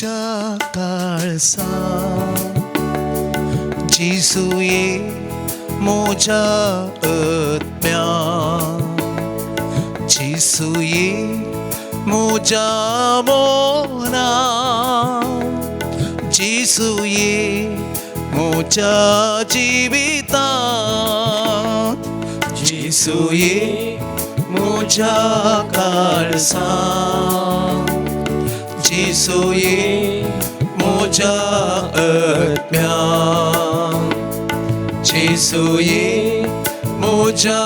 मोजा काळसा जिसुये मोजा आत्म्या जिसुये मोजा मोना जिसुये मोजा जीविता जिसुये मोजा काळसा जिसुये मोजा आत्म्या जिसुये मोजा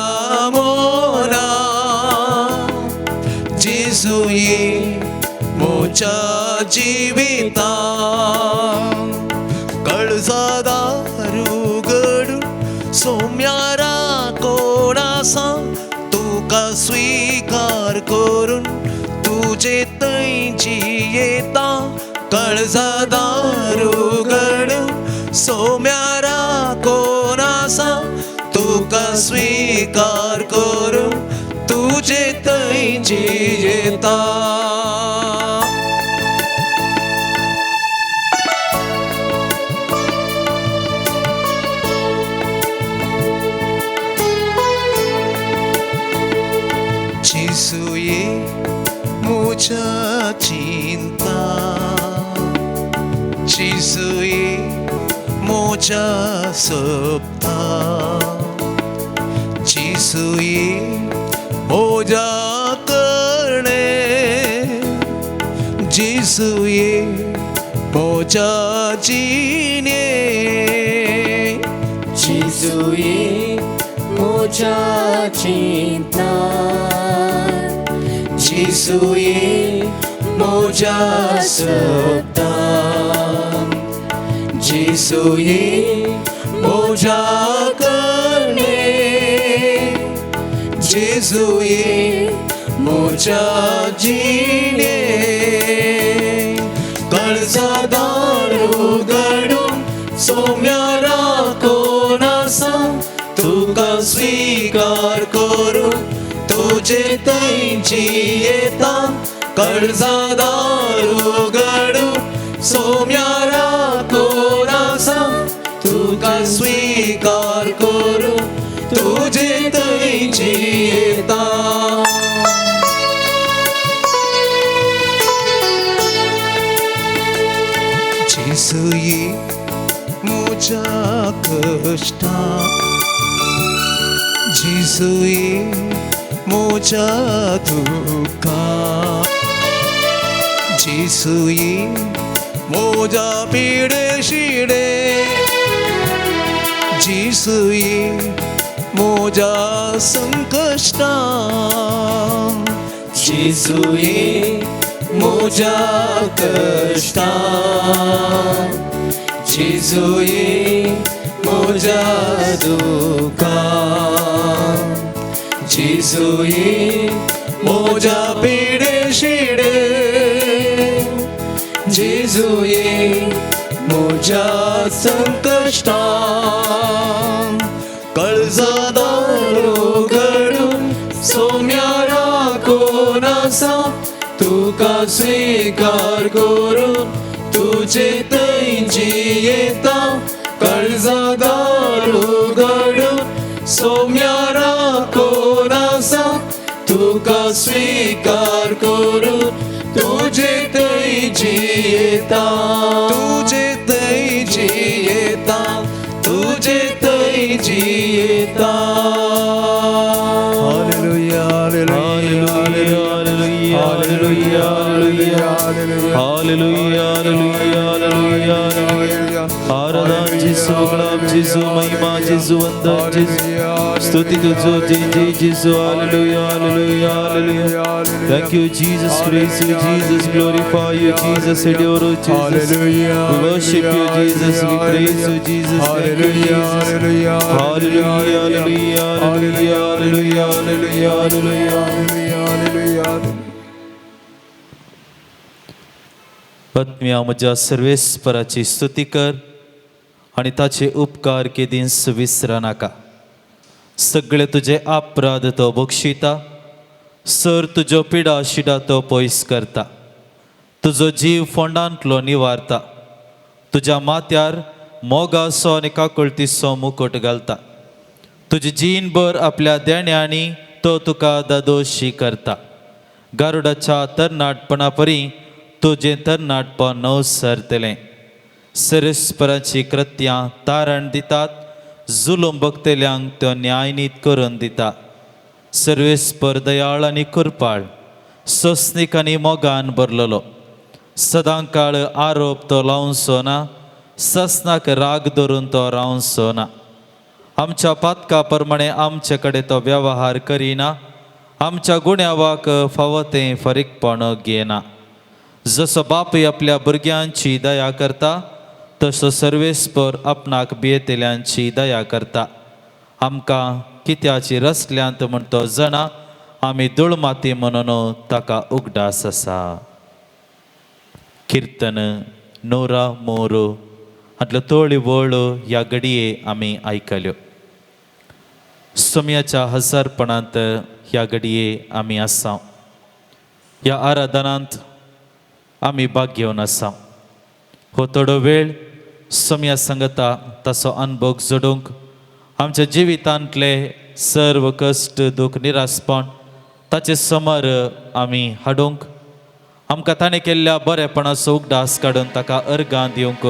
मोना जिसुये मोजा जीविता कळजादारुगडू सोम्यारा कोणासा तुका स्वीकार करून तुझे तैची येता कळजादारुगडू सोम्यारा कोणासा तुका स्वीकार करून तुझे तैची येता जिसुये मोजा चिंता जिसुये मोजा सप्ता जिसुये मोजा करणे जिसुये मोजा जीने जिसुये मोजा चिंता जिसुये मोजा सप्ता जिसुये मोजा करणे जिसुये मोजा जीने कळजादारुगडून सोम्यारा कोणासा तुका स्वीकार करून तुझे तैची येता कळजादारुगडून सोम्यारा कोणासा तुका स्वीकार करून तुझे तैची येता जिसुये मोजा कष्टा जिसुये मोजा दुःखा जिसुये मोजा पीडेशिडे जिसुये मोजा संकष्टा जिसुये मोजा कष्टा जिसुये मोजा दुःखा जिसुये मोजा पीडेशिडे जिसुये मोजा संकष्टा कळजादारुगडून सोम्यारा कोणासा तुका स्वीकार करून तुझे तैची येता कळजादारुगडून सोम्यारा कोणासा तुका स्वीकार करून तुझे तैची येता तुझे तैची येता तुझे तैची येता हालेलुया हालेलुया हालेलुया हालेलुया हालेलुया हालेलुया हालेलुया आराधना जिसु गुलाब जिसु महिमा जिसु वंदन जिसु स्तुति तुझो जय जय जिसु हालेलुया हालेलुया hallelujah Thank you Jesus, praise you Jesus, glorify you Jesus, adore you Jesus, we worship you Jesus, we praise you Jesus, Hallelujah, hallelujah, hallelujah hallelujah hallelujah hallelujah hallelujah hallelujah hallelujah. आत्म्या म्हज्या सर्वेस्पराची स्तुती कर आणि ताचे उपकार केदींस विसरा नाका. सगळे तुझे अपराध तो बक्षिता, सर तुज्यो पिडा शिडा तो पयस करता. तुजो जीव फोंडांतलो निवारता. तुज्या माथ्यार मोगासो आनी काकुळतीचो मुकुट घालता. तुजी जीणभर आपल्या देण्यांनी तो तुका दादोशी करता. गारुडाच्या तरणाटपणा परी तुजें तरणाटपण नवसरतलें. सरस्पराची कृत्यां तारण दितात. जुलूम भोगतेल्यांक त्यो न्यायनीत करून दिता. सर्वेस्पर दयाळ आनी कुरपाळ, सोंसणीक आनी मोगान भरलेलो. सदांकाळ आरोप तो लावचो ना. ससनाक राग धरून तो रावचो ना. आमच्या पातका प्रमाणे आमचे कडेन तो वेव्हार करिना. आमच्या गुण्यावाक फावो तें फरीकपण घेना. जसो बापूय आपल्या भुरग्यांची दया करता, तसो सर्वेस्पर आपणाक भियेतल्यांची दया करता. आमकां कित्याची रसल्यांत म्हूण तो जाणा. आमी धूळ माती म्हणून ताका उगडास आसा. कीर्तन नोरा मोरो हातल्यो तोळी वळो ह्या घडये आमी आयकल्यो. सोम्याच्या हजारपणांत ह्या घडये आमी आसा. ह्या आराधनांत आमी भाग घेवन आसा. हो थोडो वेळ सोम्या सांगता ताचो अनुभव जोडूंक, आमच्या जिवितांतले सर्व कश्ट दूख निरासपण ताचे समोर आमी हाडूंक, आमकां ताणें केल्ल्या बरेपणाचो उगडास काडून ताका अर्गां दिवंक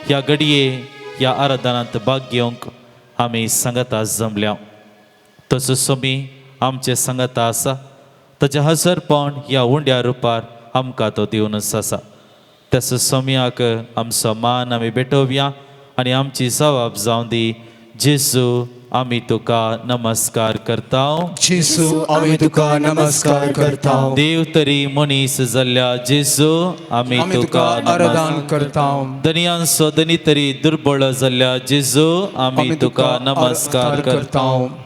ह्या घडये ह्या आराधनांत भाग घेवंक आमी सांगता जमल्या. तसो सोमी आमचे सांगता आसा. ताचें हजरपण ह्या उंड्या रुपार आमकां तो दिवनच आसा. तसो सोम्याक आमचो मान आमी भेटोवया आनी आमची जबाब जावं दी. जेजू आमी तुका नमस्कार करता. जेजू आमी तुका नमस्कार करता. देव तरी मनीस जाल्ल्या जेजू आमी तुका आराधन करता. दनयांचो धनी तरी दुर्बळ जाल्ल्या जेजू आमी तुका नमस्कार करता.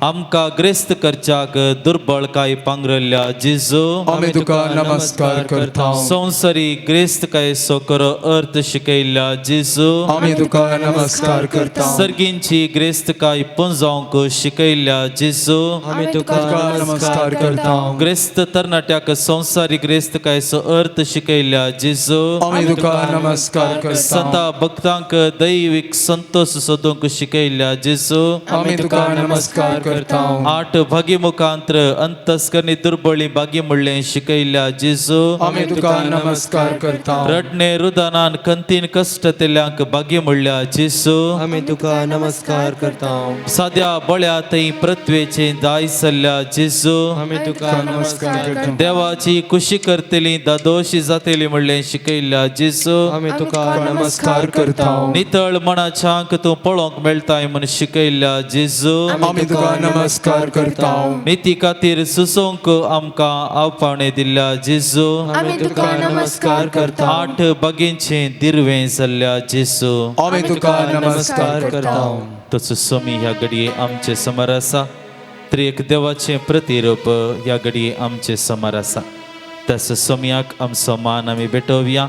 आमकां ग्रेस्त करच्याक दुर्बळकाय पांगरल्ल्या जेजू आमी तुका नमस्कार करता. संवसारी ग्रेस्तकाय सोकरो अर्थ शिकयल्ल्या जेजू आमी तुका नमस्कार करता. सर्गींची ग्रेस्तकाय पुंजावंक शिकयल्ल्या जेजू आमी तुका नमस्कार करता. ग्रेस्त तरणाट्याक संवसारी ग्रेस्तकायचो अर्थ शिकयल्ल्या जेजू आमी तुका नमस्कार करता. सता भक्तांक दैविक संतोष सोदूंक शिकयल्ल्या जेजू आमी तुका नमस्कार करता. 8 भागीमुखांत्र अंतस्करणी दुर्बळी भागी म्हणलें शिकयल्ल्या जेजू आमी तुका नमस्कार करता. रडणे रुदानान खंतीन कश्टतेल्यांक भागी म्हणल्या जेजू आमी तुका नमस्कार करता. साद्या बळ्या थंय पृथ्वेचे दाय सल्ल्या जेजू आमी तुका नमस्कार करता. देवाची खुशी करतली दादोशी जातली म्हणलें शिकयल्ल्या जेजू आमी तुका नमस्कार करता. नितळ मनाच्यांक तूं पळोवंक मेळटाय म्हण शिकयल्ल्या जेजू आमी तुका नमस्कार करता. निती खातीर सुसोवंक आमकां आवपावणें दिल्ल्या जेजू आमी तुका नमस्कार करता. 8 बागेंचे दिरवें जाल्ल्या जेजू आमी तुका नमस्कार करता. तसो सोमी ह्या घडये आमचे समोर आसा. तरी एक देवाचें प्रतिरूप ह्या घडये आमचे समोर आसा. तसो सोम्याक आमचो मान आमी भेटोवया.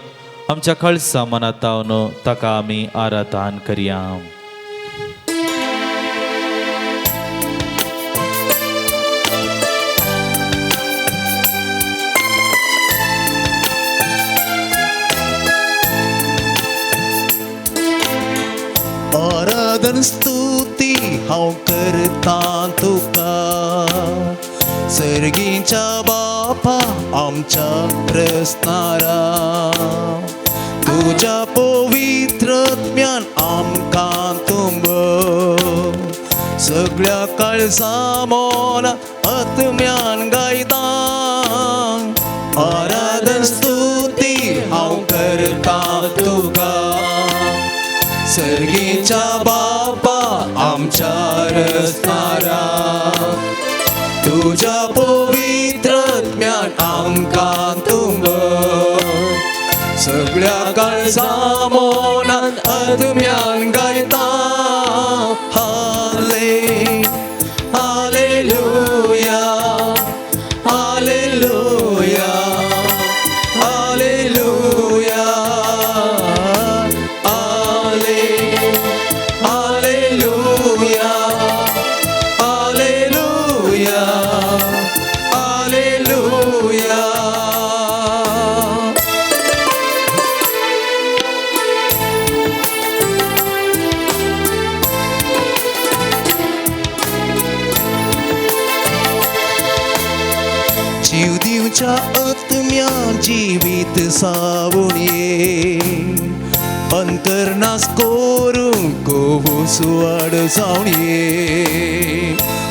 आमच्या खळसा मनांतावन ताका आमी आराधन करया. आराधन स्तुती हांव करता तुका. सर्गीच्या बापा आमच्या प्रस्नारा. तुझ्या पवित्रत्म्यान आमकां तुंब. सगळ्या काळजा मोला आत्म्यान गायता. आराधन स्तुती हांव करता तुका. सर्गीच्या बापा आमच्या रस्तारा. तुझ्या पवित्रत्म्यान आमकां तुंब. सगळ्या काळजा मोनात आत्म्यान गायता. हाले हालेलुया हालेलुया हालेलुया. दिवच्या आत्म्या जीवित सावणे अंतरनास करून कोवू सुवाड जावणे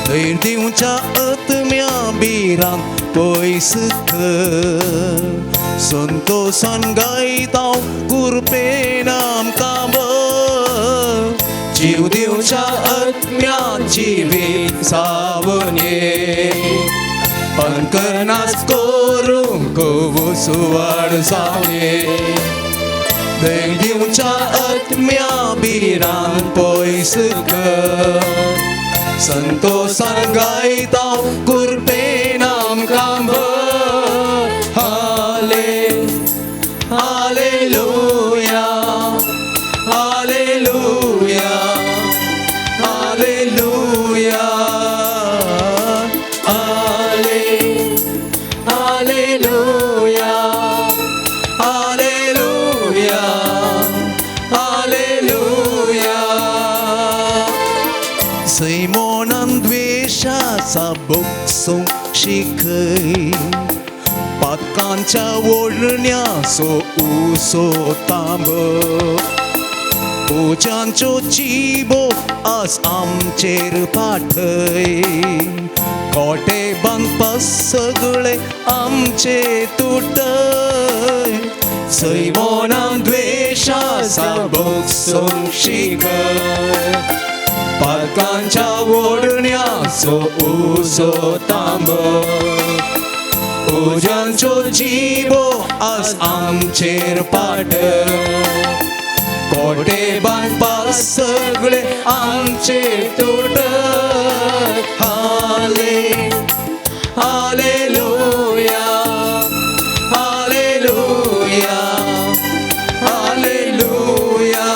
दैर दिवच्या आत्म्या बिरान पयस संतोषान गायताव कुरपेन आमकां जीव दिवच्या आत्म्या जीवित सावणे अंकनास करून कोवू सुवाड जावणे दैर दिवच्या आत्म्या बिरान पयस संतोषान गायताव कुरपेन आमकां हाले हालेलुया हालेलुया हालेलुया हाले हालेलुया हालेलुया हालेलुया सैमोनान द्वेषाचा बोक्सोंक शिकय पातकांच्या ओढण्या सो उसो तांब उज्यांच्यो चिबो आज आमचेर पाठय कोटे बांदपा सगळे आमचे तुटय सैमोनान द्वेषाचा बोक्सोंक शिकय पातकांच्या ओढण्या सो उसो तांब उज्यांच्यो जिबो आज आमचेर पाट कोटे बांदपा सगळे आमचे तुट हाले हालेलुया हालेलुया हालेलुया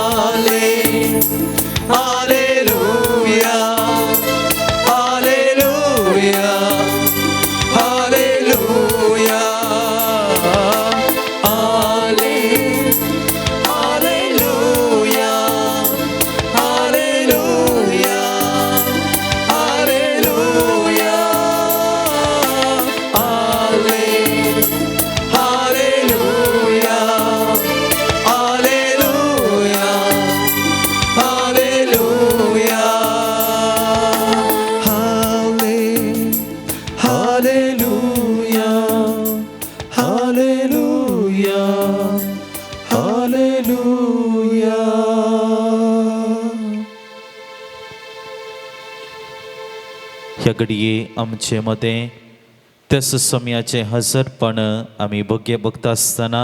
हाले हालेलुया हालेलुया हालेलुया हाले हालेलुया हालेलुया हालेलुया हाले हालेलुया हालेलुया हालेलुया हालेलुया हालेलुया हालेलुया ह्या घडये आमचे मतें त्याच समयाचे हजरपण आमी बघता आसतना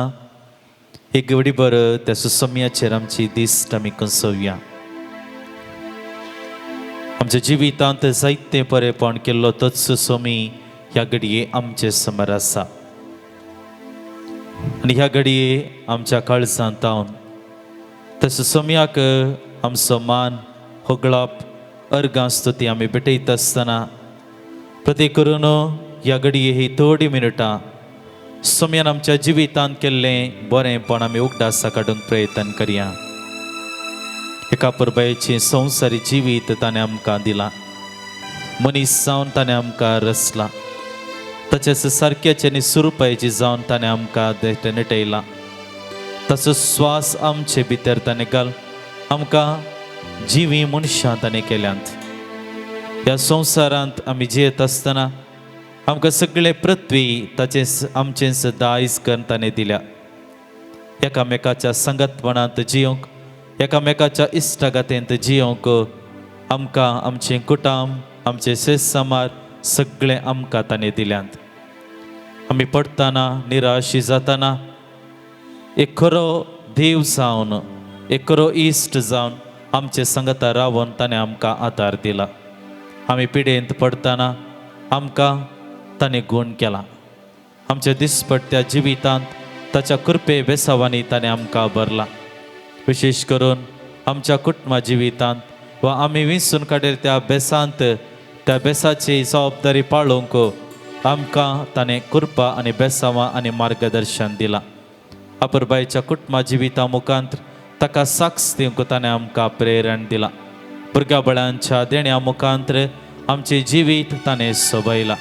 एक घडीभर त्याच समयाचेर आमची दिश्ट आमी कसोवया. आमच्या जिवितांत जायते बरेपण केल्लो तोच सोमी ह्या घडये आमचे समोर आसा आनी ह्या घडये आमच्या काळजांत हावन तस सोम्याक आमचो मान होगळप अर्गां स्तुती आमी भेटयता आसतना प्रत्येक करून ह्या घडये ही थोडी मिनटां सोम्यान आमच्या जिवितांत केल्लें बरेंपण आमी उगडासा काडूंक प्रयत्न करया. एका पुरबायेची संवसारी जिवीत ताणें आमकां दिलां, मनीस जावन ताणें आमकां रचला, तशेंच सारक्याचे आनी सुरपायेची जावन ताणें आमकां नटयला. ताचो स्वास आमचे भितर ताणें घाल आमकां जिवी मनशां ताणें केल्यांत. ह्या संवसारांत आमी जियेत आसतना आमकां सगळे पृथ्वी ताचें आमचेंच दायज करून ताणें दिल्या. एकामेकाच्या संगतपणांत जियोंक, एकामेकाच्या इश्टागतेंत जियोंक आमकां आमचें कुटुंब, आमचे शेजामार सगळें आमकां ताणें दिल्यांत. आमी पडटाना निराशी जाताना एक खरो देव जावन, एक खरो इश्ट जावन आमचे संगता रावन ताणें आमकां आदार दिला. आमी पिडेंत पडटाना आमकां ताणें गूण केला. आमच्या दिसपट्ट्या जिवितांत ताच्या कृपे बेसावांनी ताणें आमकां भरला. विशेश करून आमच्या कुटुंबा जिवितांत वा आमी विंचून काडेल त्या बेसांत त्या बेसाची जबाबदारी पाळोवंक आमकां ताणें कृपा आनी बेसावां आनी मार्गदर्शन दिलां. अपुरबायेच्या कुटुंबा जिविता मुखांत ताका साक्ष दिवंक ताणें आमकां प्रेरण दिलां. भुरग्या बळांच्या देण्या मुखांत आमचे जिवीत ताणें सोबयलां.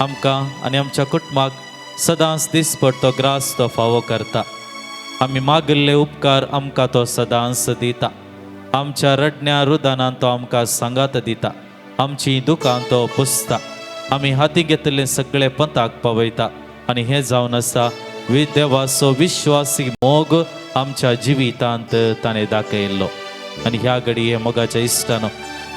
आमकां आनी आमच्या कुटुंबाक सदांच दिसपट तो ग्रास तो फावो करता. आमी मागिल्ले उपकार आमकां तो सदांच दिता. आमच्या रडण्या रुदानान तो आमकां सांगात दिता. आमची दुकां तो पुसता. आमी हाती घेतले सगळे पंथाक पावयता. आनी हें जावन आसा देवाचो विश्वासी मोग आमच्या जिवितांत ताणें दाखयल्लो. आनी ह्या घडी हे मोगाच्या इश्टानो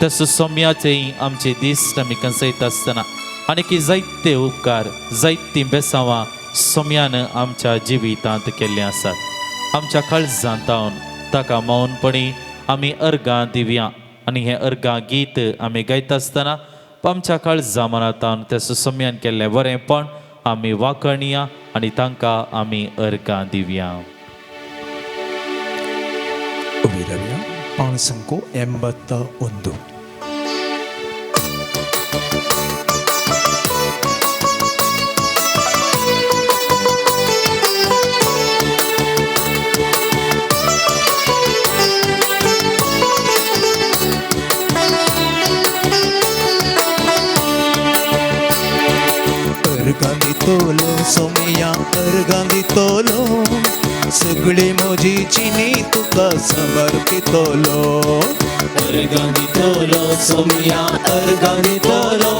तसो सोम्याचेय आमचे दिश्ट आमी कंसयत आसतना आनी की जायते उपकार जायतीं बेसांवां सोम्यान आमच्या जिवितांत केल्लीं आसात. आमच्या काळजांत तावन ताका मौनपणी आमी अर्गां दिवया. आनी हें अर्गां गीत आमी गायत आसतना आमच्या काळजां मनांत तावन तें सोम्यान केल्लें बरेंपण आमी वाखणया आनी तांकां आमी अर्गां दिवया. ಉಳಿರವ್ಯ ಪಾಣಸಂಕು 81. अर्गांदी तोलो सोमिया अर्गांदी तोलो सगळी मोजी चिनी तुका समर्पितोलो. अर्गांदी तोलो सोमिया अर्गांदी तोलो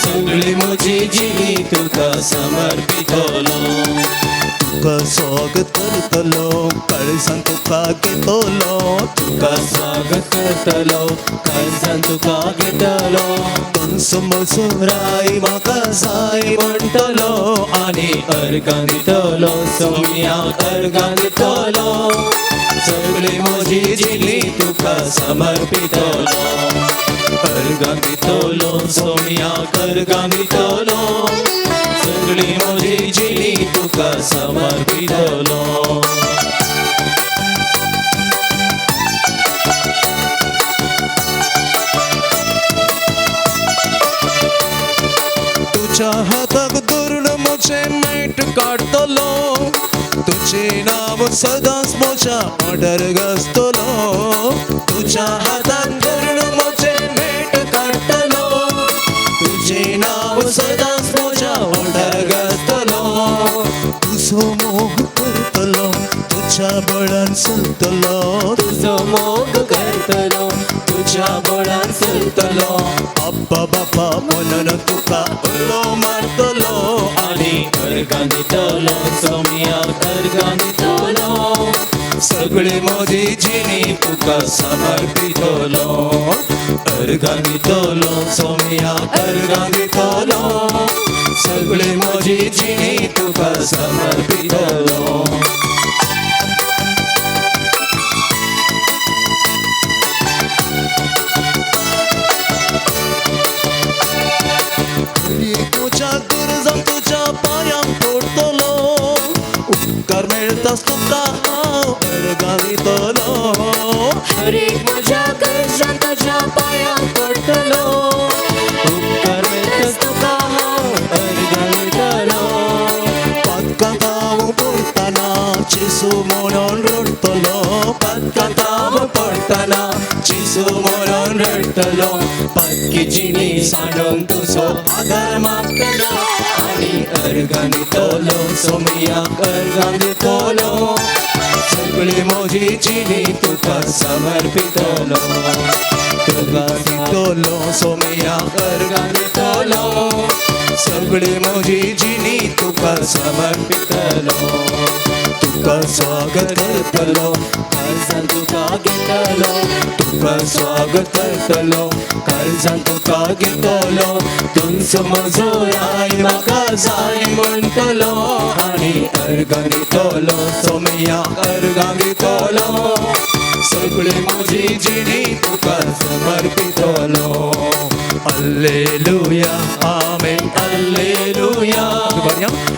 सगळी मोजी चिनी तुका समर्पितोलो. तुका स्वागत करतलो काळजान तुका घेतलो. तुका स्वागत करतलो काळजान तुका घेतलो. समसुराई म्हाका जाय म्हणटलो आनी अर्गां दितलो सोम्या अर्गां दितलो. सगळी म्हजी जिणी तुका समर्पितलो. अर्गां दितलो सोम्या अर्गां दितलो. सगळी म्हजी जिणी तुका समर्पितलो. तुझ्या हाताक धरून म्हजें मेट काडटलो. तुझें नांव सदांच म्हज्या ऑर्डर घासतलो. तुझ्या हाताक धरून म्हजें मेट काडटलो. तुझें नांव सदांच म्हज्या ऑर्डर घासतलो. तुजो मोग करतलो तुझ्या बळान चलतलो. तुजो मोग करतलो तुझ्या बळान चलतलो. अप्पा बापा म्हणून तुका उलो मारतलो आनी अर्गां दितलो सोम्या अर्गां दितलो. सगळी म्हजी जिणी तुका समर्पितलो. अर्गां दितलो सोम्या अर्गां दितलो. सगळी म्हजी जिणी तुका समर्पितलो. तुझ्या दुर्जम तुझ्या पायांक पडटलो. उपकार मेळटास तुका हांव अर्गां दितलो. हर एक म्हज्या गरजान तुझ्या पायांक पडटलो. उपकार मेळटास तुका हांव अर्गां दितलो. पातकांत हांव पडटना जेसू म्हणून रडटलो. पातकांत हांव पडटना जेसू म्हणून रडटलो. पातकी जिणी सांडून तुजो आदार मागतलो आनी अर्गां दितलो सोम्या अर्गां दितलो. सगळी म्हजी जिणी तुका समर्पितलो. अर्गां दितलो सोम्या अर्गां दितलो. सगळी म्हजी जिणी तुका समर्पितलो. तुका स्वागत करतलो काळजान तुका घेतलो. तुका स्वागत करतलो काळजान तुका घेतलो. तुमचो म्हजो राय म्हाका जाय म्हणटलो आनी अर्गां दितलो सोम्या अर्गां दितलो. सगळी म्हजी जिणी तुका समर्पितलो. हल्लेलुया आमेन हल्लेलुया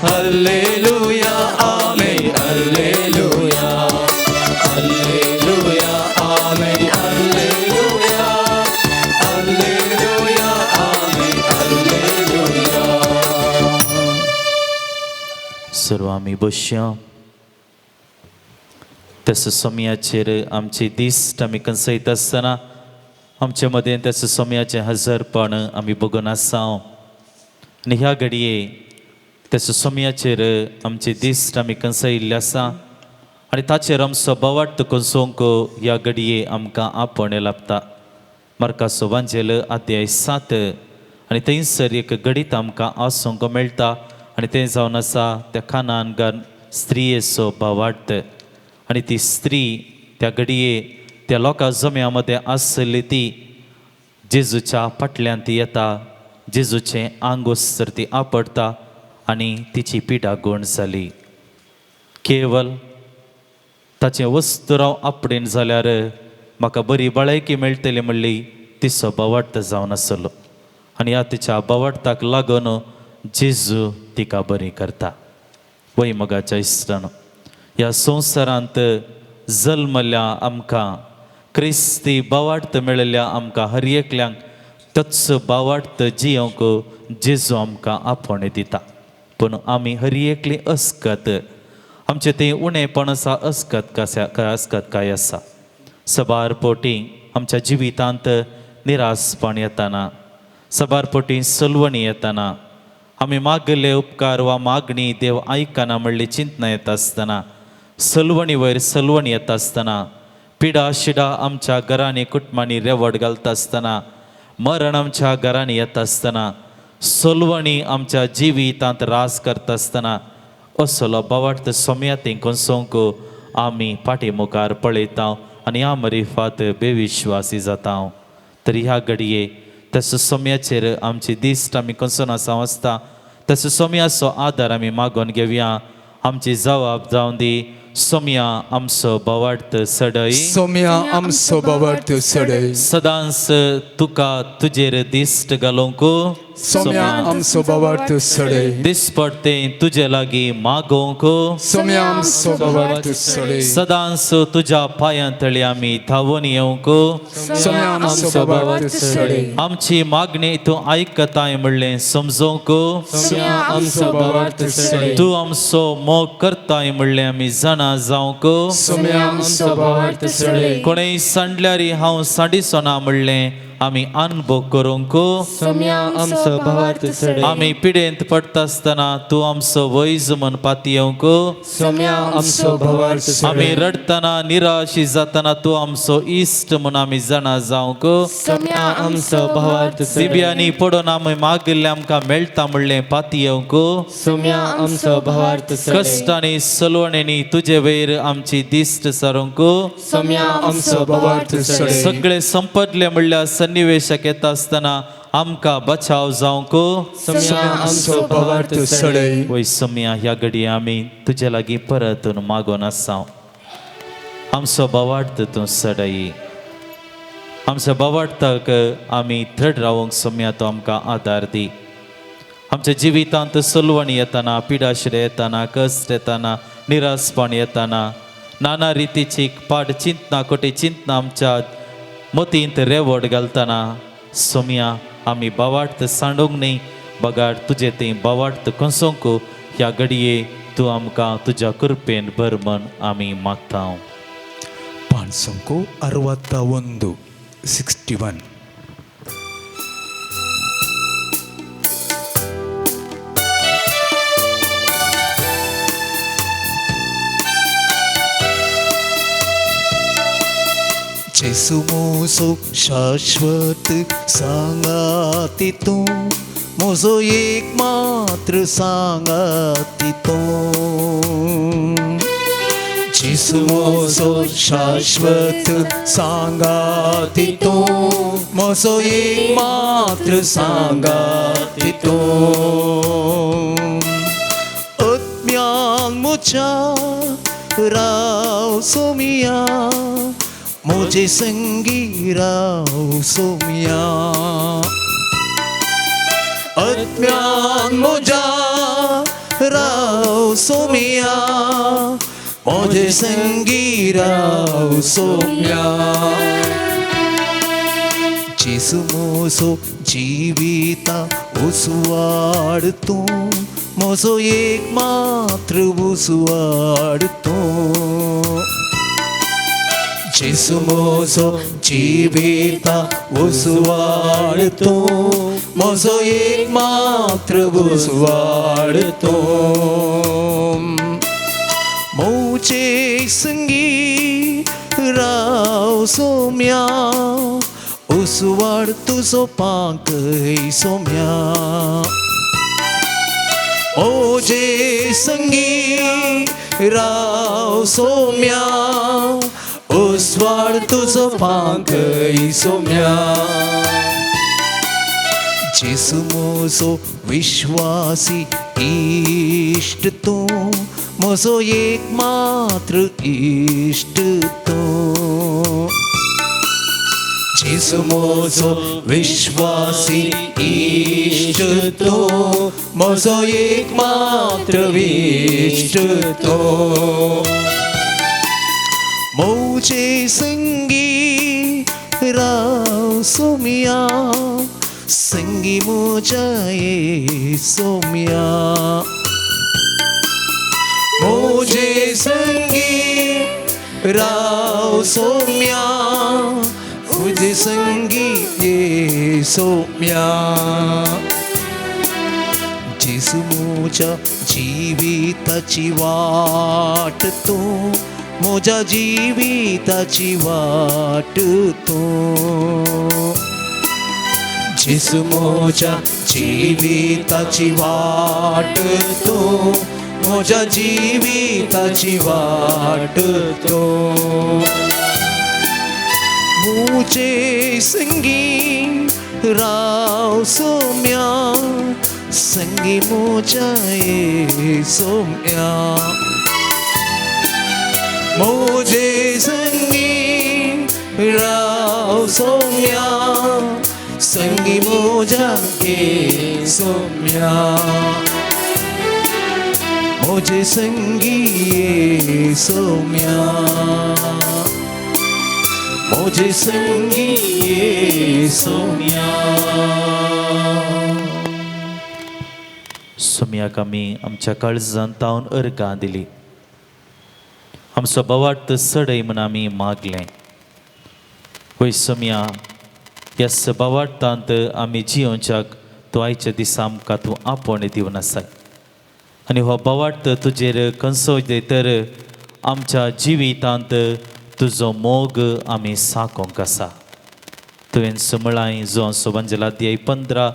हल्लेलुया आमेन हल्लेलुया हल्लेलुया आमेन हल्लेलुया हल्लेलुया आमेन हल्लेलुया. सर्व आमी बसया. तेस सोम्याचेर आमची दिश्ट आमी कंसयत आसतना आमचे मदें तेस सोम्याचें हजरपण आमी बघून आसा. आनी ह्या घडये त्याच्या सोम्याचेर आमचे दिश्ट आमी कंसयिल्ले आसा आनी ताचेर आमचो बोवाट कसोवंक ह्या घडये आमकां आपण लाभता. मार्काचो वांजेल अध्याय 7 आनी थंयसर एक घडीत आमकां आसूंक मेळटा आनी तें जावन आसा त्या कानानगार स्त्रियेचो बोवाट. आनी ती स्त्री त्या घडये त्या लोकां जम्या मदें आसली ती जेजूच्या फाटल्यान ती येता, जेजूचें आंग वचसर ती आपडटा आनी तिची पिडा गोण जाली. केवल ताचें वस्तू हांव आपडेन जाल्यार म्हाका बरी भलायकी मेळटली म्हणली तिचो बोवाट जावन आसलो आनी ह्या तिच्या बोवाटाक लागून जेजू तिका बरी करता. वय मोगाच्या इश्टानो, ह्या संवसारांत जल्मल्या आमकां क्रिस्ती बोवाट मेळिल्ल्या आमकां हर एकल्यांक तत्सो बोवाट जियोंक जेजू आमकां आपण दिता. पूण आमी हर एकली अस्कत, आमचें तें उणेपण आसा अस्कत अस्कत काय आसा. सबार पोटी आमच्या जिवितांत निरासपण येताना, सबार पोटी सलवणी येताना, आमी मागले उपकार वा मागणी देव आयकना म्हणली चिंतना येता आसतना, सलवणी वयर सलवणी येता आसतना, पिडा शिडा आमच्या घरांनी कुटुंबांनी रेवड घालता आसतना, मरण आमच्या घरांनी येता आसतना, सलवणी आमच्या जिवितांत रास करता आसतना असलो बोवाट सोम्याती कसोवंक आमी फाटी मुखार पळयता आनी ह्या मरिफात बेविश्वासी जाता. तर ह्या घडये तसो सोम्याचेर आमची दिश्ट आमी कसोन आसा आसता, तसो सोम्याचो आदार आमी मागोन घेवया. आमची जबाब जावन दी, सोम्या आमचो बोवाट सडय, सोम्या आमचो बोवाट सडय. सदांच तुका तुजेर दिश्ट घालूंक, सोम्या आमचो बोवाट सडय. दिसपडतें तुजे लागीं मागोवंक, सोम्या आमचो बोवाट सडय. सदांच तुज्या पांयां तळी आमी धांवून येवंक, सोम्या आमचो बोवाट सडय. आमची मागणी तूं आयकताय म्हणलें समजोवंक, सोम्या आमचो बोवाट सडय. तूं आमचो मोग करताय म्हणलें आमी जाणा जावंक, सोम्या आमचो बोवाट सडय. कोणेय सांडल्यार हांव सांडिचो ना म्हणलें आमी अनुभव करूंक, सोम्या आमचो बोवाट सडय. आमी पिडेंत पडटा आसतना तूं आमचो वैज म्हूण पाती येवंक, सोम्या आमचो बोवाट सडय. आमी रडतना निराशी जातना तूं आमचो इश्ट म्हूण आमी जाणा जावंक, सोम्या आमचो बोवाट सडय. दिव्यांनी पडून आमी मागिल्लें आमकां मेळटा म्हणलें पाती येवंक, सोम्या आमचो बोवाट सडय. कश्टांनी सलवणेनी तुजे वयर आमची दिश्ट सारूंक, सोम्या आमचो बोवाट सडय. सगळे संपदले म्हणल्यार सन्निवेशाक येता आसतना आमकां बचाव जावंक, सोम्या आमचो बोवाट सडय. वय सोम्या ह्या घडये आमी तुजे लागीं परतून मागोन आसा. आमचो बोवाट तूं सडय. आमच्या बोवाटाक आमी थर्ड रावंक सोम्या तूं आमकां आदार दी. आमच्या जिवितांत सलवणी येताना, पिडाशिडे येताना, कश्ट येताना, निरासपण येताना, नाना रितीची पाड चिंतना कोटी चिंतना आमच्या मतींत रेवड घालतना सोम्या आमी बोवाट सांडूंक न्ही, बगाड तुजे तें बोवाट कसोवंक ह्या घडये तूं आमकां तुज्या कृपेन भर म्हण आमी मागता. पान संको 61 61. जेसू मोजो शाश्वत सांगाती तूं, मोजो एक मात्र सांगाती तूं. जेसू मोजो शाश्वत सांगाती तूं, मोजो एक मात्र सांगाती तूं. आत्म्यान म्हज्या राव सोम्या, मोजे संगी राव सोम्या. आत्म्यान म्हज्या राव सोम्या, मोजे संगी राव सोम्या. जेसू मोजो जिविता उसवाड तूं, मोजो एक मात्र उसवाड तूं. जेसू म्हजो जिवीत उसवाडतो म्हजो एक मात्र उसवाडतो मोचे संगी राव सोम्या उसवाड तुजो पांकय सोम्या ओजे संगी राव सोम्या उसवाड तुजो पांकय सोम्या जेसू म्हजो विश्वासी इश्ट तूं म्हजो एक मात्र इश्ट तूं जेसू म्हजो विश्वासी इश्ट तूं म्हजो एक मात्र इश्ट तूं मोजे संगी राव सोम्या संगी मोजा ये सोम्या मोजे संगी राव सोम्या मुझे संगी ये सोम्या जेसू मोजा जिवीताची वाट तूं मोजा जिवीताची वाट तूं जेसू मोजा जिवीताची वाट तूं मोजा जिवीताची वाट तूं मुझे संगी राव सोम्या संगी मोजा ये सोम्या मुझे संगी राव सोम्या संगी मोजा ये सोम्या मुझे संगी ये सोम्या मुझे संगी ये सोम्या सोम्याक आमी आमच्या काळजांत तावन अर्गां दिली आमचो बोवाट सडय म्हूण आमी मागलें वय सोम्या ह्या बोवाटांत आमी जियोवच्याक तूं आयच्या दिसा आमकां तूं आपोण दिवन आसाय आनी हो बोवाट तुजेर कंसोय तर आमच्या जिवितांत तुजो मोग आमी साकोंक आसा तुवें सुमळाय जो सुबंजला अध्याय 15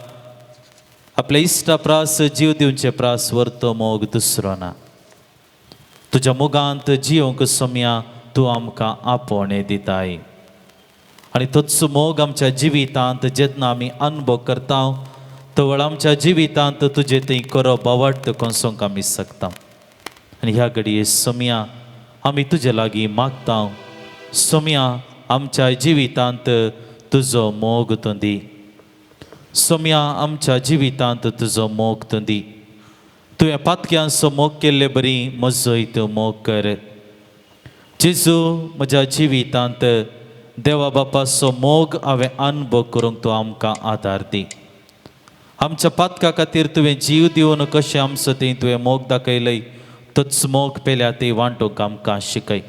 आपल्या इश्टा प्रास जीव दिवचे प्रास व्हरतो मोग दुसरो ना तुज्या मोगांत जियोंक सोम्या तूं आमकां आपोणे दिताय आनी तोच मोग आमच्या जिवितांत जेन्ना आमी अनुभव करता तवळ आमच्या जिवितांत तुजे थंय खरो बोवाट कसोंक आमी शकता आनी ह्या घडये सोम्या आमी तुजे लागीं मागता सोम्या आमच्या जिवितांत तुजो मोग तूं दी सोम्या आमच्या जिवितांत तुजो मोग तूं दी तुवें पातक्यांचो मोग केल्ले बरी म्हजोय तूं मोग कर जेजू म्हज्या जिवितांत देवा बापाचो मोग हांवें अनुभव करूंक तूं आमकां आदार दी आमच्या पातका खातीर तुवें जीव दिवन कशें आमचो थंय तुवें मोग दाखयलय तोच मोग पेल्या थंय वांटूंक आमकां शिकय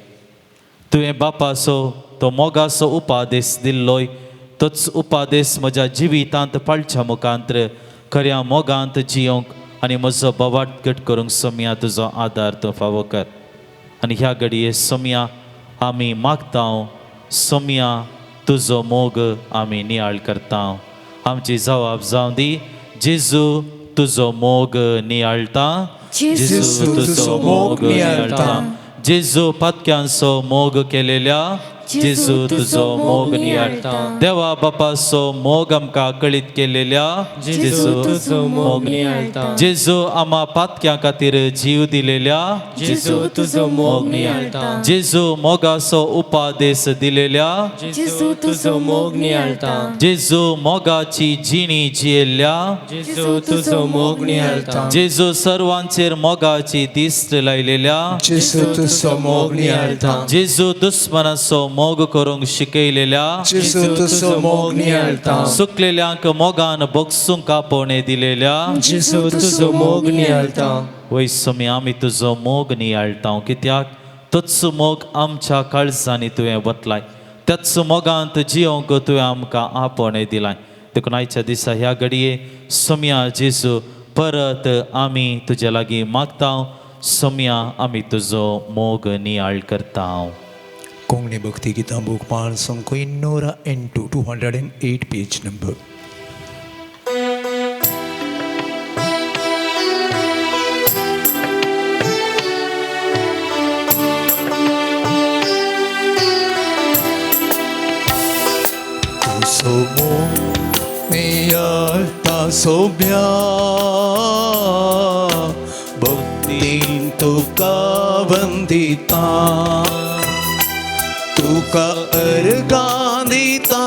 तुवें बापाचो तो मोगाचो उपादेश दिल्लोय तोच उपादेश म्हज्या जिवितांत पाळच्या मुखांत्र खऱ्या मोगांत जियोंक आनी म्हजो बोवाट घट करूंक सोम्या तुजो आदार तूं फावो कर आनी ह्या घडये सोम्या आमी मागता सोम्या तुजो मोग आमी नियाळ करता आमची जबाब जावं दी जेजू तुजो मोग नियाळटा जेजू तुजो मोग नियाळटा जेजू पातक्यांचो मोग केलेल्या जेजू तुजो मोग नियाळटा देवा बापाचो मोग आमकां कळीत केलेल्या जेजू तुजो मोग नियाळटा जेजू आमा पातक्यां खातीर जीव दिलेल्या जेजू तुजो मोग नियाळटा जेजू मोगाचो उपादेश दिलेल्या जेजू तुजो मोग नियाळटा जेजू मोगाची जिणी जियेल्या जेजू तुजो मोग नियाळटा जेजू सर्वांचेर मोगाची दिश्ट लायलेल्या जेजू तुजो मोग नियाळटा जेजू दुस्मनाचो मोग करूंक शिकयलेल्या जेजू तुजो मोग नियाळटा सुकलेल्यांक मोगान बोगसूंक आपोवणे दिलेल्या जेजू तुजो मोग नियाळटा वय सोम्या आमी तुजो मोग नियाळटा कित्याक तोच मोग आमच्या काळजांनी तुवें वतलाय, त्याच मोगांत जियोंक तुवें आमकां आपणे दिलाय. देखून आयच्या दिसा ह्या घडये सोम्या जेजू परत आमी तुजे लागीं मागता. सोम्या आमी तुजो मोग नियाळ करता. कोंकणी भक्ती गितां बूक पान संको 208 page number. Somo nial ta sobya bhaktin tuka vandita tuka argandita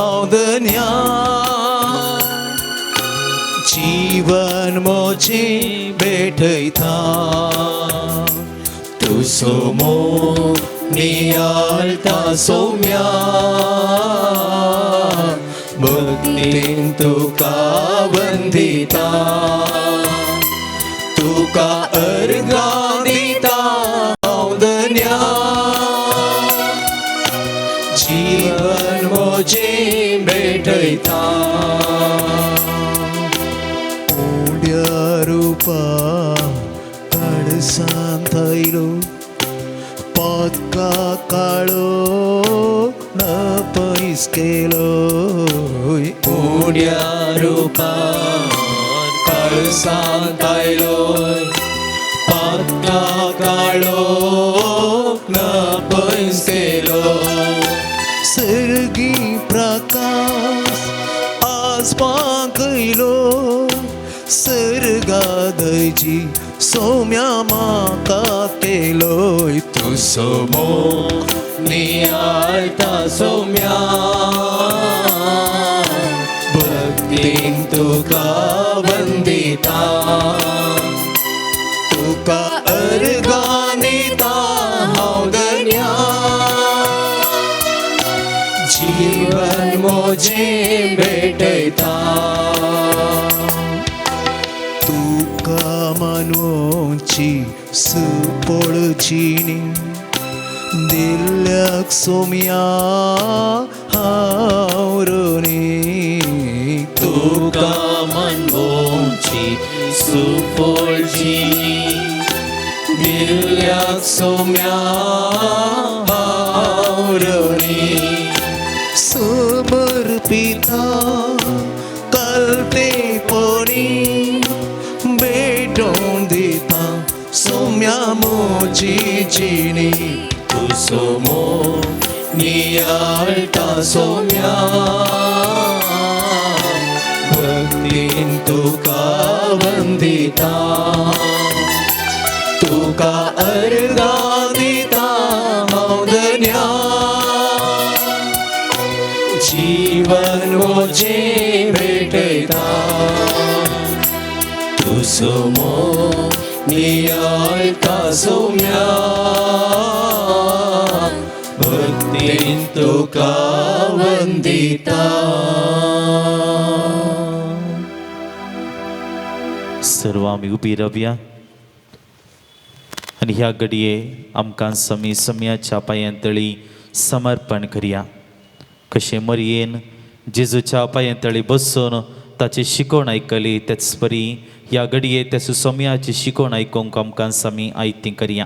audanya जीवन मोचे बैठता तू सोमो नियालता सोम्या भक्तीन तुका वंदिता तुका अर्गादिता औदन्या जीवन मोजे बैठता रूपा काळसांथायलो पातका काळो न पयस केलो उड्या रूपा काळसांथायलो पातका काळो न पयस केलो सर्गी प्रकाश आज पाकयलो सर्गादयची सोम्या माका केलोय तू सोमो नियाळता सोम्या भक्तीन तुका वंदिता तुका अर्गानिता औदन्या जीवन मोजे भेटता तुका मानवची सुपळचीनी दिल्याक सोम्या हावरोनी तुका मानवची सुपळचीनी दिल्याक सोम्या हावरोनी समर्पिता कलतेपणी भेटून दिता सोम्या मोची चिनी तू सोमो नियाळता सोम्या भक्तीन तुका वंदिता तुका अर्गादिता औदन्या जीवन मोजे भेटता तू सोमो नियाळता सोम्या भक्तीन तुका वंदिता. सर्व आमी उबी रावया आनी ह्या घडये आमकां सम्याच्या पांयांतळी समर्पण करया. कशें मरयेन जेजूच्या पांयांतळी बसून ताची शिकोवण आयकली तेच परी ह्या घडये त्या सुसोम्याची शिकोवण आयकूंक आमकां आमी आयती करया.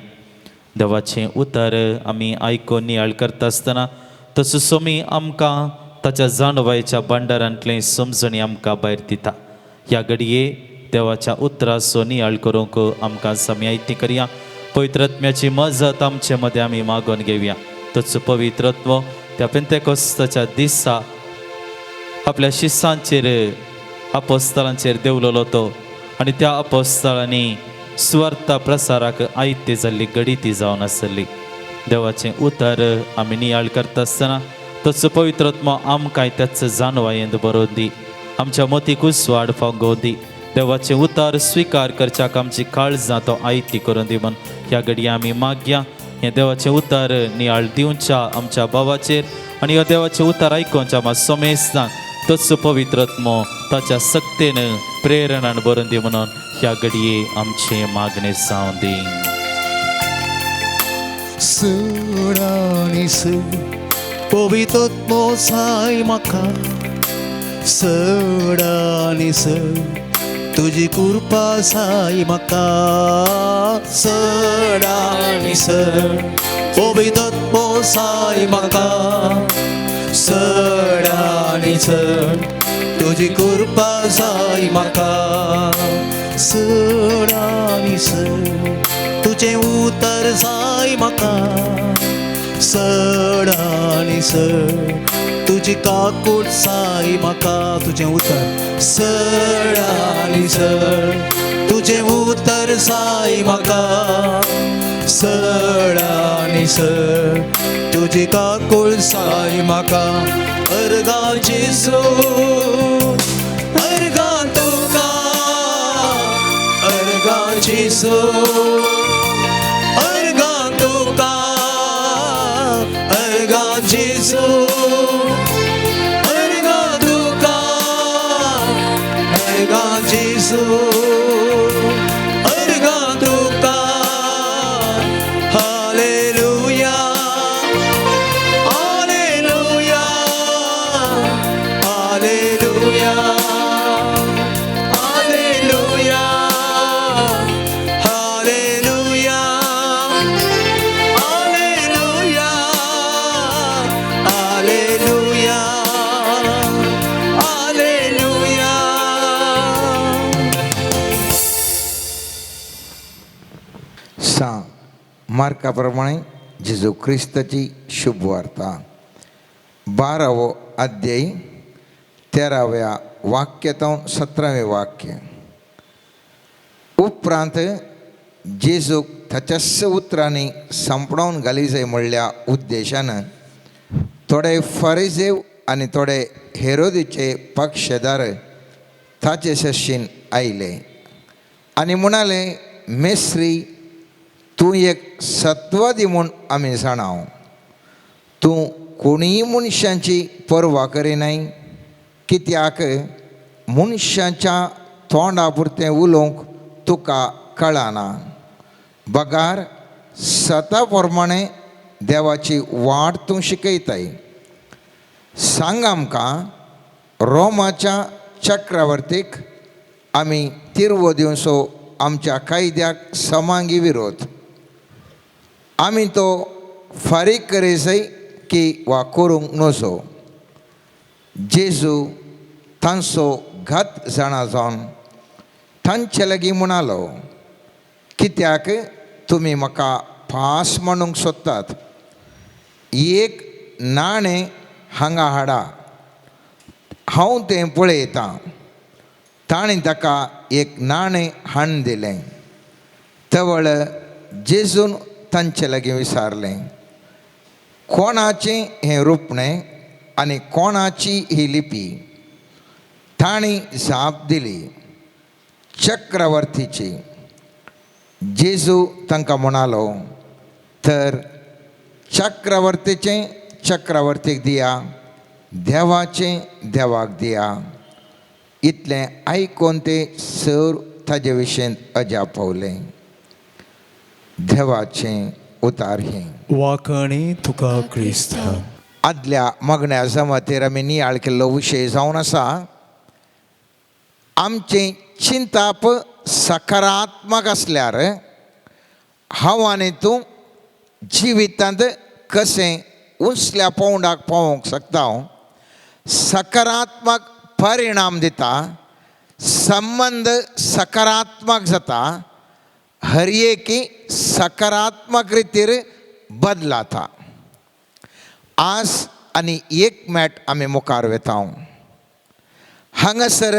देवाचें उतर आमी आयकून नियाळ करता आसतना तो सुसोमी आमकां ताच्या जाणवायेच्या भांडारांतले समजणी आमकां भायर दिता. ह्या घडये देवाच्या उतराचो नियाळ करूंक आमकां आमी आयती करया. पवित्रात्म्याची मजत आमचे मदें आमी मागून घेवया. तोच पवित्रत्व त्या पेंतेकोस्ताच्या दिसा आपल्या शिश्यांचेर अपोस्तलांचेर देवलोलो तो आनी त्या अपोस्तलांनी सुवार्ता प्रसाराक आयते जाल्ली घडी ती जावन आसली. देवाचें उतर आमी नियाळ करता आसतना तोच पवित्रत्व आमकां त्याच जाणवायेंत बरोवन दी. आमच्या मतीक उसवाड फावोंक दी. देवाचें उतर स्विकार करच्याक आमची काळजां तो आयती करून दी म्हण ह्या घडये आमी मागया. हें देवाचें उतर नियाळ दिवच्या आमच्या भावाचेर आनी ह्या देवाचें उतर आयकोवच्या आमच्या सोमेस्तान तोच पवित्रत्व ताच्या सक्तेन प्रेरणान बरोवन दी म्हणून ह्या घडये आमचे मागणे जावन दी. सडाणीस पवित्रो साई म्हाका सडाणीस तुझी कृपा साई म्हाका सडाणीस पवित्रो साई म्हाका सडाणीस तुझी कृपा साई म्हाका सडाणीस तुझे उतर साई म्हाका सडाणीस तुझी काकूट साई म्हाका तुझे उतर सडाणीस तुझे उतर साई म्हाका सडाणीस तुझी काकूट साई म्हाका अर्गा जेसू अर्गा तुका अर्गा जेसू अर्गा तुका अर्गा जेसू अर्गा तुका अर्गा जेसू अर्गा तुका हालेलुया हालेलुया हालेलुया हालेलुया हालेलुया हालेलुया हालेलुया हालेलुया. मार्काप्रमाणे जेजू ख्रिस्ताची शुभ वार्ता 12वो अध्याय 13व्या वाक्यातून 17वें वाक्य. उपरांत जेजूक ताच्याच उतरांनी संपडावन घाली जाय म्हणल्या उद्देशान थोडे फरिसेव आनी थोडे हेरोदीचे पक्षदार ताचे सशीन आयले आनी म्हणाले, मेस्त्री, तूं एक सत्वादी म्हूण आमी जाणाव. तूं कोणीय मनशांची पर्वा करिनाय, कित्याक मनशांच्या तोंडा पुरतें उलोवंक तुका कळना. बगार सता प्रमाणे देवाची वाट तूं शिकयताय. सांग आमकां, रोमाच्या चक्रवर्तीक आमी तिरवो दिवचो आमच्या कायद्याक समांगी विरोध. आमी तो फारीक करेसय की वा करूंक नजो. जेजू तांचो घात जाणा जावन तांचे लागीं म्हणालो, कित्याक तुमी म्हाका पास म्हणूंक सोदतात. एक नाणें हांगा हाडा, हांव तें पळयतां. ताणें ताका एक नाणें हाडून दिलें. तवळ जेजून तांचे लागीं विचारलें, कोणाचें हें रुपणें आनी कोणाची ही लिपी? तांणी जाप दिली, चक्रवर्तीची. जेजू तांकां म्हणालो, तर चक्रवर्तीचें चक्रवर्तीक दिया, देवाचें देवाक दिया. इतलें आयकून ते सर ताजे विशयेन अजाप पावलें. देवाचें उतार हें. वाकणी तुका क्रिस्त. आदल्या मागण्या जमातेर आमी नियाळ केल्लो विशय जावन आसा, आमचें चिंताप सकारात्मक आसल्यार हांव आनी तूं जिवितांत कशें उंचल्या पावंडाक पावोवंक शकता. सकारात्मक परिणाम दिता, संबंध सकारात्मक जाता, हर एकी सकारात्मक रितीर बदलाता. आज आनी एक मॅट आमी मुखार वेता. हांगासर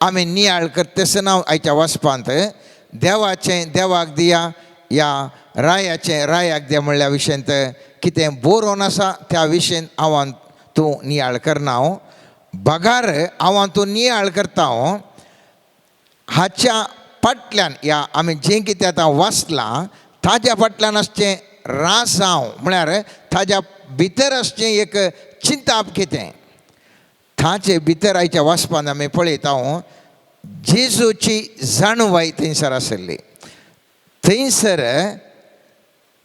आमी नियाळ करतना आयच्या वचपांत देवाचें देवाक दिया या रायाचें रायाक दिया म्हणल्या विशयेंत कितें बरोवन आसा त्या विशयेन हांव तूं नियाळ करना. बगार हांव तूं नियाळ करता. हाच्या फाटल्यान या आमी जें कितें आतां वाचलां ताज्या फाटल्यान आसचें रासांव म्हळ्यार ताज्या भितर आसचें एक चिंताप कितें. ताचे भितर आयच्या वाचपान आमी पळयता जेजूची जाणवाय थंयसर आसली. थंयसर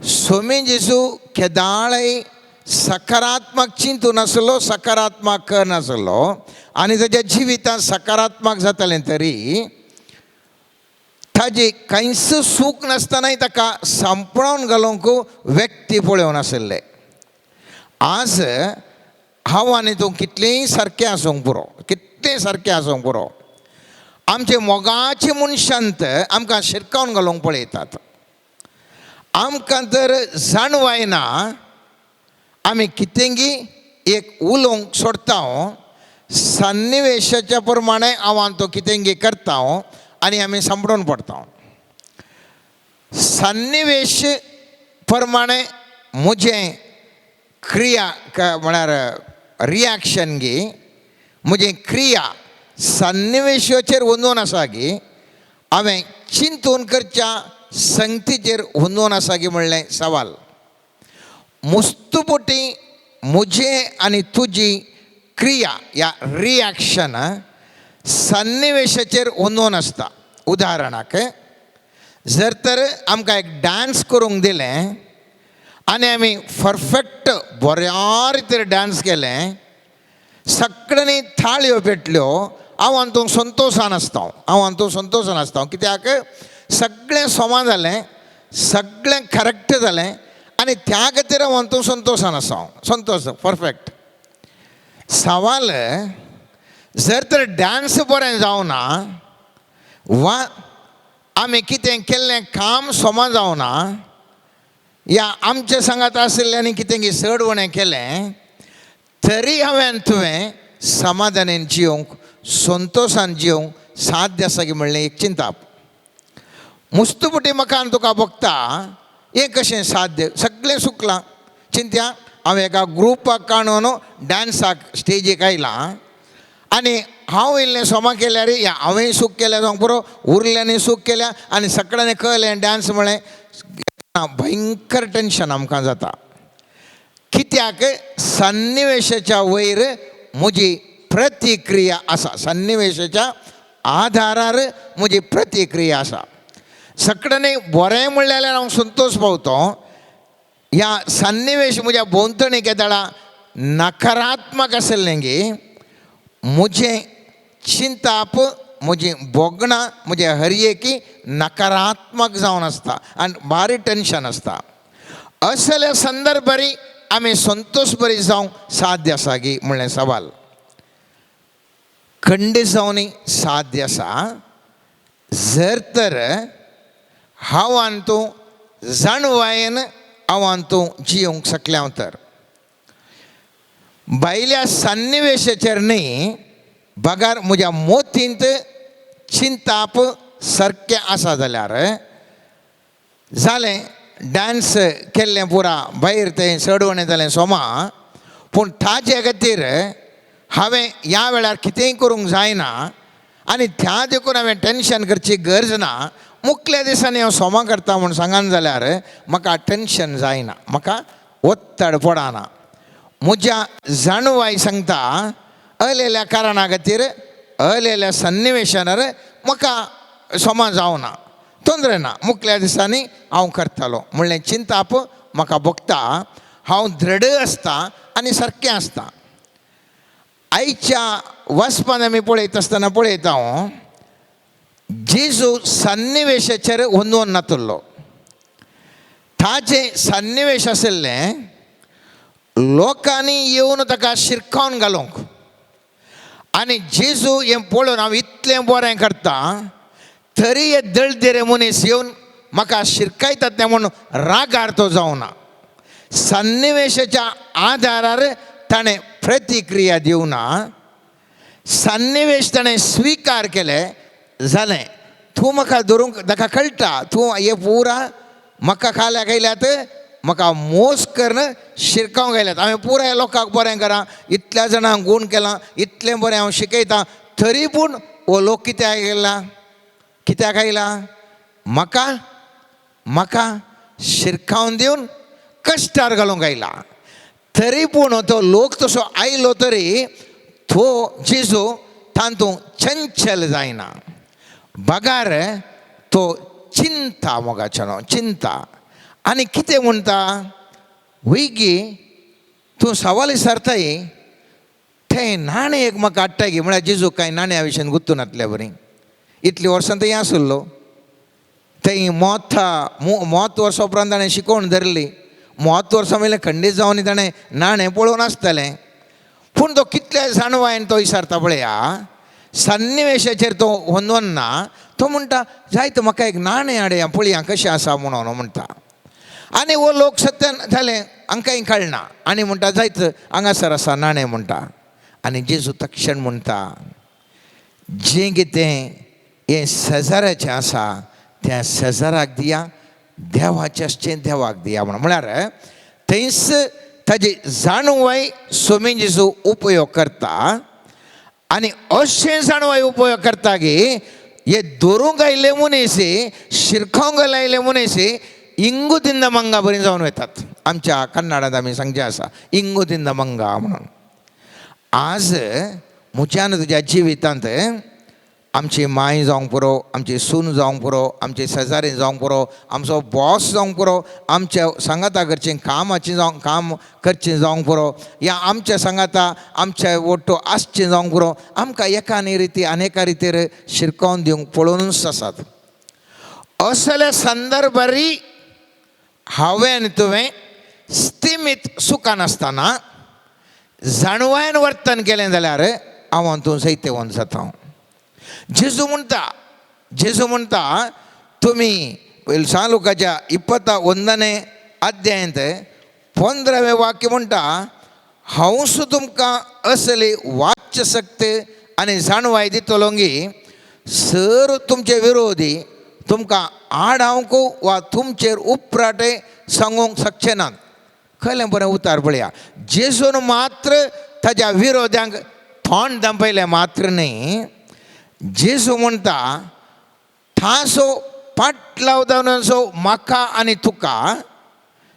सोमी जेसू केदाळय सकारात्मक चिंतून आसलो, सकारात्मक कर नासलो आनी ताच्या जिवितांत सकारात्मक जातालें तरी ताजे कांयच सूख नासतनाय ताका सांपळोवन घालूंक व्यक्ती पळोवन आसले. आज हांव आनी तूं कितलेंय सारकें आसूंक पुरो, कितलें सारकें आसूंक पुरो, आमचे मोगाचे मनशांत आमकां शिरकावन घालूंक पळयतात. आमकां तर जाणवायना आमी कितेंगी एक उलोवंक सोडटा सन्निवेशाच्या प्रमाणे हांव तो कितेंगी करता आनी आमी सांपडून पडटा. सन्निवेश प्रमाणे म्हजें क्रिया म्हळ्यार रिएक्शन गी, म्हजें क्रिया सन्निवेशाचेर वंदून आसा गी, हांवें चिंतून करच्या संगतीचेर वंदून आसा गी म्हणलें सवाल. मुस्तुपटी म्हजे आनी तुजी क्रिया या रिएक्शन सन्निवेशाचेर वंदून आसता. उदाहरणाक जर तर आमकां एक डान्स करूंक दिलें आनी आमी परफेक्ट बऱ्या रितीन डान्स केलें, सगळ्यांनी थाळयो पेटल्यो, हांव हातूंत संतोशान आसता. कित्याक सगळें समान जालें, सगळें करेक्ट जालें आनी त्या खातीर हांव हातूंत संतोशान आसा, संतोश परफेक्ट. सवाल जर तर डान्स बरें जावना वा आमी कितें केल्लें काम समान जावना या आमचे सांगात आशिल्ल्यांनी कितें चडवणें केलें तरी हांवें तुवें समाधानान जियोंक, संतोशान जियोंक साध्य आसा की म्हणलें एक चिंता. मुस्तुपटी म्हाका तुका बगता हें कशें साध्य, सगळें चुकलां. चिंत्या हांव एका ग्रुपाक काडून डान्साक स्टेजीक आयलां आनी हांव इल्लें सोमा केल्यार या हांवें सूख केलें जावंक पुरो, उरल्यांनी सूख केल्या आनी सगळ्यांनी कळलें डान्स म्हळें, भयंकर टेन्शन आमकां जाता. कित्याक सन्निवेशाच्या वयर म्हजी प्रतिक्रिया आसा, सन्निवेशाच्या आधारार म्हजी प्रतिक्रिया आसा. सगळ्यांनी बरें म्हणलें जाल्यार हांव संतोश पावतो. ह्या सन्निवेश म्हज्या भोंवतणी केदाळा नकारात्मक आशिल्लें गे, म्हजें चिंताप, म्हजी बोगणां, म्हजे हरयेकी नकारात्मक जावन आसता आनी भारी टेन्शन आसता. असल्या संदर्भारी आमी संतोश बरी जावंक साध्य आसा गी म्हणलें सवाल. खंडीत जावनी साध्य आसा जर तर हांव आनी तूं जाणवायेन हांव आनी तूं जियोंक शकल्या तर. भायल्या सन्निवेशाचेर न्ही बगार म्हज्या मोतींत चिंताप सारकें आसा जाल्यार जालें. डान्स केल्लें पुरा भायर तें चडवणें जालें सोमा, पूण ताजे खातीर हांवें ह्या वेळार कितेंय करूंक जायना आनी त्या देखून हांवें टेन्शन करची गरज ना. मुखल्या दिसांनी हांव सोमा करता म्हूण सांगान जाल्यार म्हाका टेन्शन जायना, म्हाका ओत्तड पडना. म्हज्या जाणवाय सांगता अलेल्या कारणा खातीर, अलेल्या सन्निवेशांर म्हाका सोमा जावना, तोंदरे ना, मुखल्या दिसांनी हांव करतलो म्हणलें चिंताप म्हाका भोगता. हांव दृढ आसता आनी सारकें आसता. आयच्या वचपान आमी पळयत आसतना पळयता हांव जेजू सन्निवेशाचेर वंदून नातुल्लो. ताजें सन्निवेश आशिल्लें लोकांनी येवन ताका शिरकावन घालूंक आनी जेजू हें पळोवन हांव इतलें बरें करता तरी हे दळदिरे मनीस येवन म्हाका शिरकायतात तें म्हणून रागार तो जावना. सन्निवेशाच्या आधारार ताणें प्रतिक्रिया दिवना, सन्निवेश ताणें स्विकार केले. जालें, तूं म्हाका धरूंक ताका कळटा तूं हे पुरा म्हाका खाल्याक आयल्यात, म्हाका मोस करन शिरकावंक आयल्यात. हांवें पुराय लोकांक बरें करा, इतल्या जाणांक गूण केलां, इतलें बरें हांव शिकयतां, तरी पूण हो लोक कित्याक आयला, कित्याक आयला? म्हाका शिरकावन दिवन कश्टार घालूंक आयला. तरी पूण तो लोक तसो आयलो तरी तो जेजू तातूंत चंचल जायना. बगार तो चिंता मोगाचो चिंता आनी कितें म्हणटा हुयगी तूं सवाल विचारताय थंय नाणें एक म्हाका हाडटा गे म्हळ्यार जेजू कांय नाण्या विशयान गुंतून नासल्या बरी इतली वर्सां थंय आसलो थंय 30 वर्सां उपरांत ताणें शिकोवण धरली 30 वर्सां मेले खंडीत जावन ताणें नाणें पळोवन आसतलें पूण तो कितल्या जाणवायन तो विचारता पळया सन्निवेशाचेर तो होंदवना तो म्हणटा जायत म्हाका एक नाणें हाडया पळया कशें आसा म्हणून म्हणटा आनी वो लोक सत्यान जालें हांकांय कळना आनी म्हणटा जायत हांगासर आसा नाणें म्हणटा आनी जेजू तक्षण म्हणटा जें कितें हें शेजाऱ्याचें आसा त्या शेजाराक दिया देवाचें आसचें देवाक दिया म्हणून म्हळ्यार थंयच ताजी जाणवाय सोमी जेजू उपयोग करता आनी अशें जाणवाय उपयोग करता की हे धरूंक आयले मनीस शिरखावंक लायले मनीस इंगुदिंद मंगा बरी जावन वतात आमच्या कन्नडांत आमी सांगचें आसा इंगुदिंद मंगा म्हणून आज म्हज्यान तुज्या जिवितांत आमची माय जावंक पुरो आमची सून जावंक पुरो आमचे शेजारी जावंक पुरो आमचो बॉस जावंक पुरो आमच्या सांगाता कडचें काम करचें जावंक पुरो या आमच्या सांगाता आमच्या वोटो आसचें जावंक पुरो आमकां एका रिती अनेका रितीर शिरकावन दिवंक पळोवनूच आसात असले संदर्भारी हांवें तुवें स्थिमीत सुखान आसतना जाणवायन वर्तन केलें जाल्यार हांव तूं सैतेवंत जाता जेजू म्हणटा तुमी सांलुकाच्या 21 अध्यायांत 15वें वाक्य म्हणटा हांवूच तुमकां असली वाच्य शक्त आनी जाणवाय दितलो गी सर तुमचे विरोधी तुमकां आडावंक वा तुमचेर उपराटे सांगूंक शकचे नात खरें बरें उतार पळया जेजून मात्र ताच्या विरोध्यांक थोंड दांपयलें मात्र न्ही जेजू म्हणटा थासो पाट लावदासो म्हाका आनी तुका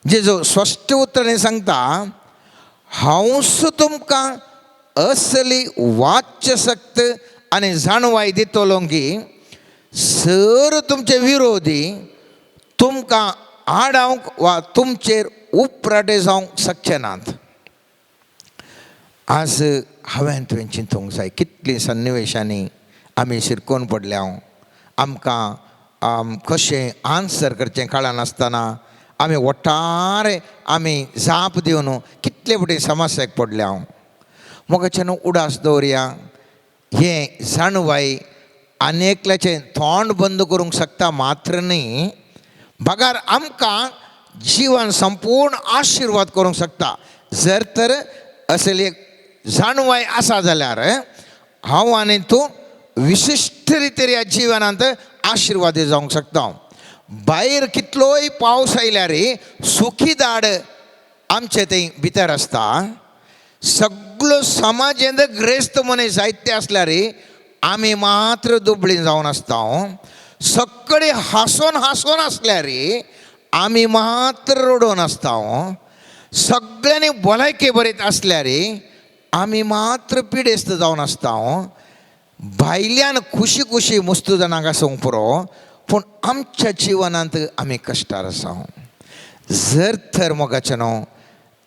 जेजू स्पश्ट उतरांनी सांगता हांवूच तुमकां असली वाच्य शक्त आनी जाणवाय दितलो की सर तुमचे विरोधी तुमकां आडावंक वा तुमचेर उपराटे जावंक शकचे नात आज हांवें तुवें चिंतूंक जाय कितलीं सन्निवेशांनी आमी शिरकोवन पडल्या आमकां कशें आन्सर करचें कळनासतना आमी वट्टारे आमी जाप दिवन कितले फावटी समस्याक पडल्या मोगाचें उडास दवरया हें जाणवाय आनेकल्याचें तोंड बंद करूंक शकता मात्र न्ही भागार आमकां जीवन संपूर्ण आशिर्वाद करूंक शकता जर तर असली जाणवाय आसा जाल्यार हांव आनी तूं विशिश्ट रितीर ह्या जिवनांत आशिर्वादी जावंक शकता भायर कितलोय पावस आयल्यार सुखी दाड आमचे थंय भितर आसता सगळो समाजेंत ग्रेस्त मनीस जायते आसल्यार आमी मात्र दुबळीं जावन आसता सगळे हांसोन आसल्यार आमी मात्र रडोवन आसता सगळ्यांनी भलायकी बरीत आसल्यार आमी मात्र पिडेस्त जावन आसता भायल्यान खुशी मस्तू जाणांक आसूंक पुरो पूण आमच्या जिवनांत आमी कश्टार आसा जर तर मोगाचें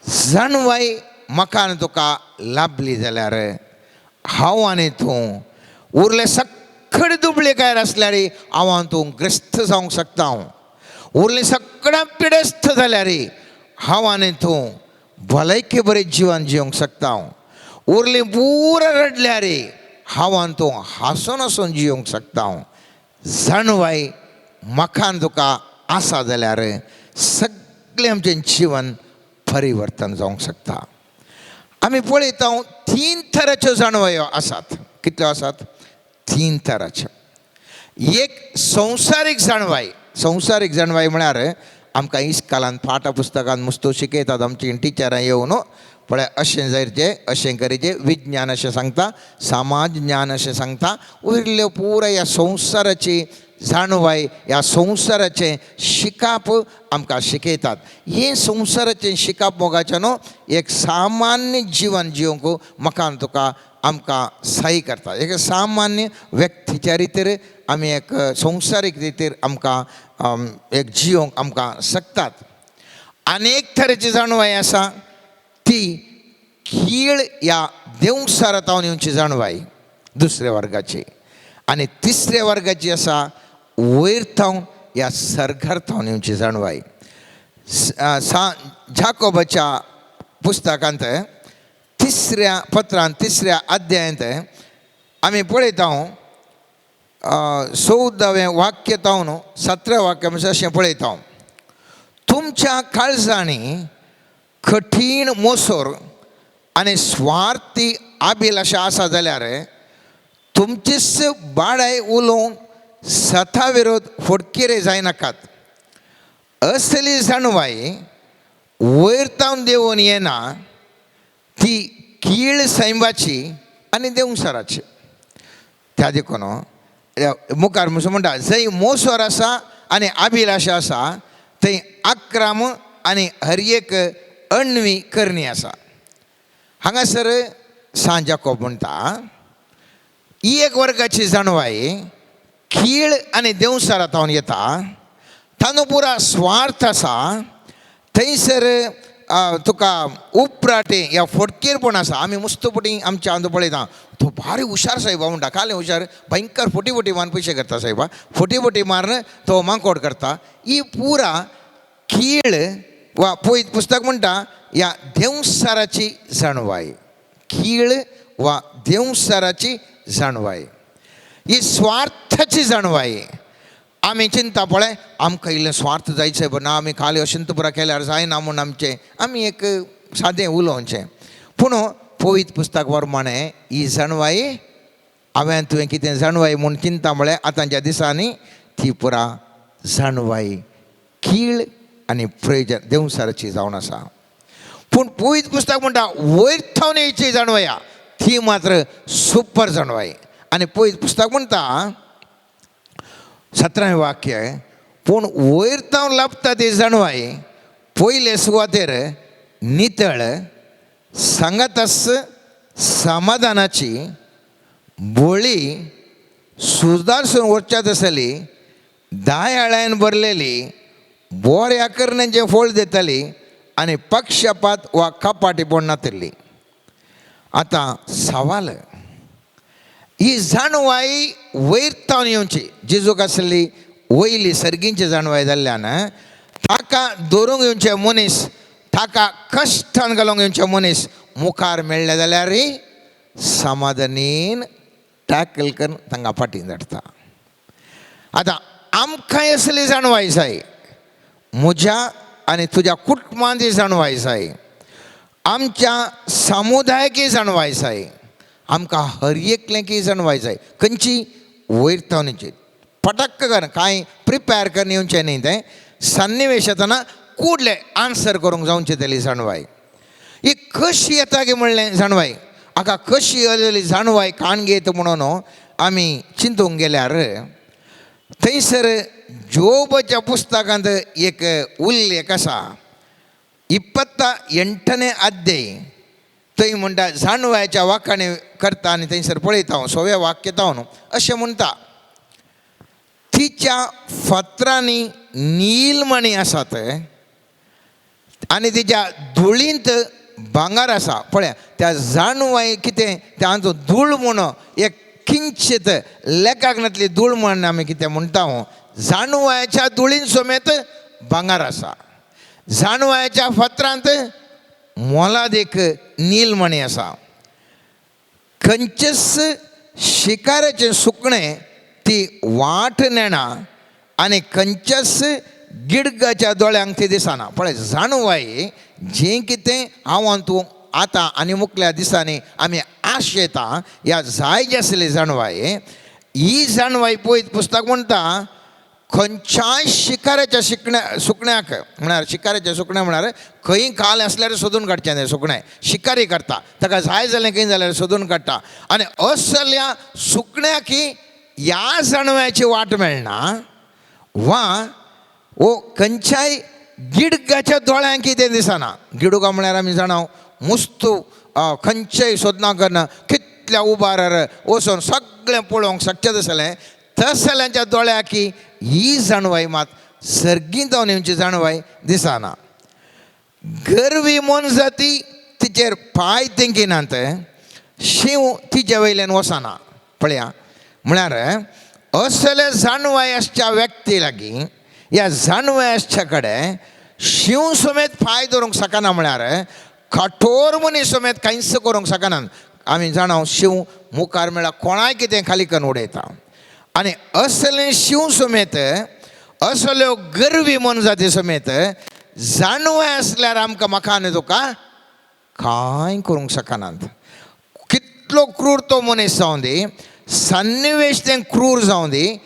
जाणवाय म्हाका आनी तुका लाभली जाल्यार हांव आनी तूं उरले सगळे दुबळेकायर आसल्यार हांव आनी तूं ग्रस्त जावंक शकता उरलीं सगळ्यां पिडेस्त जाल्यार हांव आनी तूं भलायकी बरें जिवन जिवंक शकता उरलीं पूर रडल्यार हांव आनी तूं हांसून जिवंक शकता जाणवाय म्हाका आनी तुका आसा जाल्यार सगळें आमचें जिवन परिवर्तन जावंक शकता आमी पळयता 3 तराच्यो जाणवायो आसात कितल्यो आसात 3 तराच्यो एक संवसारीक जाणवाय म्हळ्यार आमकां इस्कालांत पाठपुस्तकांत मस्तो शिकयतात आमची टिचरां येवन पळय अशें जायचें अशें करीचें विज्ञान अशें सांगता समाज ज्ञान अशें सांगता उरल्यो पुराय ह्या संवसाराची जाणवाय ह्या संवसाराचें शिकाप आमकां शिकयतात हें संवसाराचें शिकाप मोगाचें न्हू एक सामान्य जिवन जिवंक म्हाका आनी तुका आमकां सहाय्य करता एक सामान्य व्यक्तीच्या रितीर आमी एक संवसारीक रितीर आमकां एक जिवंक आमकां शकतात अनेक तरेची जाणवाय आसा ती कीळ या देवसारा तावन येवची जाणवाय दुसऱ्या वर्गाची, आनी तिसऱ्या वर्गाची आसा वयर थावन या सर्गार थावन येवची जाणवाय. जाकोबाच्या पुस्तकांत तिसऱ्या पत्रांत तिसऱ्या अध्यायांत आमी पळयता 14वें वाक्य तावन 17 वाक्य अशें पळयता. तुमच्या काळजांनी कठीण मोसोर आनी स्वार्थी अभिलाशा आसा जाल्यार तुमचीच बाडाय उलोवंक सथा विरोध फोडकेरे जायनाकात. असली जाणवाय वयर तावन देंवून येना, ती कीळ सैमाची आनी देवसाराची. त्या देखून मुखार म्हणटा जंय मोसोर आसा आनी अभिलाशा आसा थंय अक्राम आनी हर एक अण्वी करणी आसा. हांगासर सान जाकोब म्हणटा ही एक वर्गाची जाणवाय कीळ आनी देवसारा थावन येता. तांदूळ पुरा स्वार्थ आसा. थंयसर तुका उपराटे या फोटकेरपण आसा. आमी मुस्तपटी आमच्या आंदो पळयता तो भारी हुशार सायबा म्हणटा. काले हुशार भयंकर फोटी मारून पयशे करता सायबा. फोटी मारून तो मांकोड करता. ही पुरा कीळ वा पळयत पुस्तक म्हणटा या देवसाराची जाणवाय. कीळ वा देवसाराची जाणवाय ही स्वार्थाची जाणवाय. आमी चिंता पळय आमकां इल्लें स्वार्थ जायचें बरें ना, आमी खाली अशंत पुरा केल्यार जायना म्हूण आमचें आमी एक सादें उलोवचें. पूण पवित्र पुस्तक प्रमाणे ही जाणवाय हांवें तुवें कितें जाणवाय म्हूण चिंता म्हळ्यार आतांच्या दिसांनी ती पुरा जाणवाय कीळ आनी प्रयोजन देवसाराची जावन आसा. पूण पवित्र पुस्तक म्हणटा वयर थावन येवची जाणवाय ती मात्र सुपर जाणवाय. आनी पवित्र पुस्तक म्हणटा 17वें वाक्य पूण वयर थावन लाभता ती जाणवाय पयले सुवातेर नितळ सांगातस समाधानाची बोळी सुदारसून वचत आसली, दायाळ्यान भरलेली, बऱ्या करण्याचें फळ दिताली आनी पक्षपात वा कपाटीपण नातिल्ली. आतां सवाल ही जाणवाय वयर थावन येवची जेजूक आसली वयली सर्गींची जाणवाय जाल्ल्यान ताका धरूंक येवचे मनीस, ताका कश्टान घालूंक येवचे मनीस मुखार मेळ्ळे जाल्यार समाधानीन टॅकल करून तांकां फाटीं धाडटा. आतां आमकांय असली जाणवाय जाय, म्हज्या आनी तुज्या कुटुंबांत ही जाणवाय जाय, आमच्या समुदायाकय जाणवाय जाय, आमकां हर एकल्याकी जाणवाय जाय. खंयची वयर थावन येवची. फटक्क कर कांय प्रिपेर करून येवचें न्ही. तें सन्निवेश येतना कुडले आन्सर करूंक जावचें तेली जाणवाय. ही कशी येता गे म्हणलें जाणवाय. हाका कशी येयलेली जाणवाय काण घेत म्हणून आमी चिंतूंक गेल्यार थंयसर जोबाच्या पुस्तकांत एक उल्लेख आसा 28वें अध्याय. थंय म्हणटा जाणवायच्या वाखाणे करता आनी थंयसर पळयता 6वें वाक्य तावन अशें म्हणटा तिच्या फातरांनी नीलमणी आसात आनी तिच्या धुळींत भांगार आसा. पळया त्या जाणवाय कितें तांचो धूळ म्हूण एक किंचित लेखाक नातली धूळ म्हण आमी कितें म्हणटा जाणवायाच्या धुळीन समेत भांगार आसा. जाणवायाच्या फातरांत मोलादीक नीलमणी आसा. खंयचेच शिकाराचें सुकणें ती वाट नेना आनी खंयच्याच गिडगाच्या दोळ्यांक ती दिसना. पळय जाणवाय जें कितें हांव तूं आतां आनी मुखल्या दिसांनी आमी आशेता ह्या जाय जी आसली जाणवाय ही जाणवाय पळयत पुस्तक म्हणटा खंयच्याय शिकाराच्या सुकण्याक म्हळ्यार शिकाराचें सुकणें म्हळ्यार खंय खाल आसल्यार सोदून काडचें तें सुकणें. शिकारी करता ताका जाय जालें खंय जाल्यार सोदून काडटा. आनी असल्या सुकण्याक ह्या जाणव्याची वाट मेळना वा ओ खंयच्याय गिडगाच्या दोळ्यांक कितें दिसना. गिडूगा म्हळ्यार आमी जाणाव मुस्तू खंयचेय सोदना करना कितल्या उबार वचून सगळें पळोवंक शक्य आसलें तसल्यांच्या दोळ्याक ही जाणवाय मात सर्गींत जावन येवची जाणवाय दिसना. गरवी मन जाती तिचेर पांय तेंकिनात शिव तिचे वयल्यान वचना पळया. म्हळ्यार असले जाणवयसच्या व्यक्ती लागीं ह्या जाणवयसच्या कडेन शिव समेत पांय धरूंक शकना. म्हळ्यार कठोर मनीस समेत कांयच करूंक शकना. आमी जाणा शिव मुखार म्हळ्यार कोणाय कितें खाली करून उडयता. आनी असले शिव समेत असल्यो गरवी मन जाती समेत जाणवय आसल्यार आमकां मखान तुका कांय करूंक शकनात. कितलो क्रूर तो मनीस जावं दी, सन्निवेश तें क्रूर जावं दी,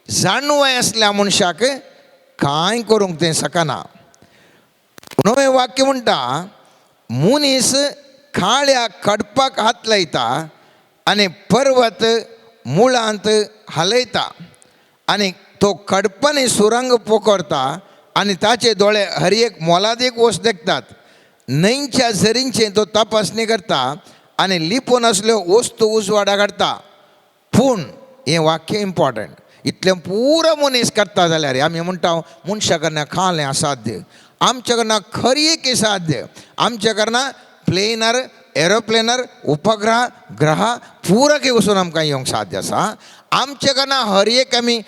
जाणवय आसल्या मनशाक कांय करूंक तें शकना. नवें वाक्य म्हणटा मनीस काळ्या कडपाक हात लायता आनी पर्वत मुळांत हालयता आनी तो कडपांनी सुरंग पोखरता आनी ताचे दोळे हर एक मोलादीक वस्त देखतात. न्हंयच्या झरींचे तो तपासणी करता आनी लिपून असल्यो वस्तू उजवाडा काडटा. पूण हें वाक्य इम्पॉर्टंट. इतलें पुरो मनीस करता जाल्यार आमी म्हणटा मनशा कडल्यान खालें असाध्य, आमच्या कडल्यान खरी साध्य, आमच्या कडल्यान प्लेनर एरोप्लेनर उपग्रह ग्रह पुराक वचून आमकां येवंक साध्य आसा. आमच्या कडल्यान हर एक आमी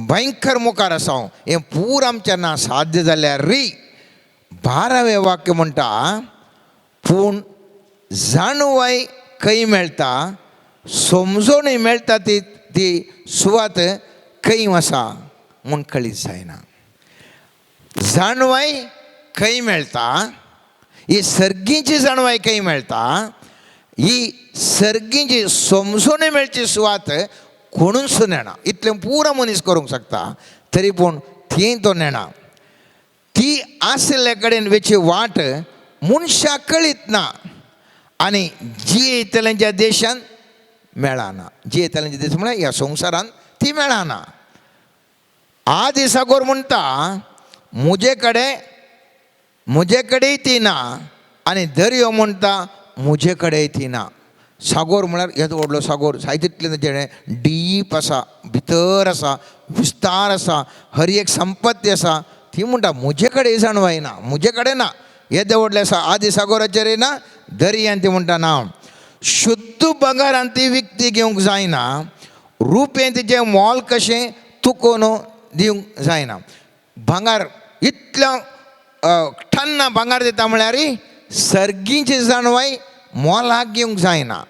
भयंकर मुखार आसा. हें पूर आमच्या साध्य जाल्यार री 12वें वाक्य म्हणटा पूण जाणवाय खंय मेळटा, समजोणी मेळटा ती सुवात खंय आसा म्हूण कळीत जायना. जाणवाय खंय मेळटा, ही सर्गीची जाणवाय खंय मेळटा, ही सर्गीची समजोणी मेळची सुवात कोणूच नेना. इतलें पुरो मनीस करूंक शकता तरी पूण ती तो नेना. ती आसले कडेन वेची वाट मनशाक कळीत ना आनी जियेतल्यांच्या देशान मेळना. जियेतल्यांच्या देश म्हळ्यार ह्या संवसारान ती मेळना. आदी सागोर म्हणटा मुजे कडेन ती ना आनी दर्यो म्हणटा मुजे कडेन ती ना. सागोर म्हळ्यार येदो व्हडलो सागोर साहित्यातले तेणें डीप आसा, भितर आसा, विस्तार आसा, हर एक संपत्ती आसा. ती म्हणटा मुजे कडेन जाणवाय ना, मुजे कडेन ना. येदे व्हडले आसा आदी सागोराचेर ना, दर्यान ती म्हणटा ना. शुद्ध बंगारान ती विकती घेवंक जायना. रुपें तिचें मोल कशें तुकोन दिवंक जायना. भांगार इतलो ठन्ना भांगार दिता म्हळ्यार सर्गीची जाणवाय मोलाक घेवंक जायना.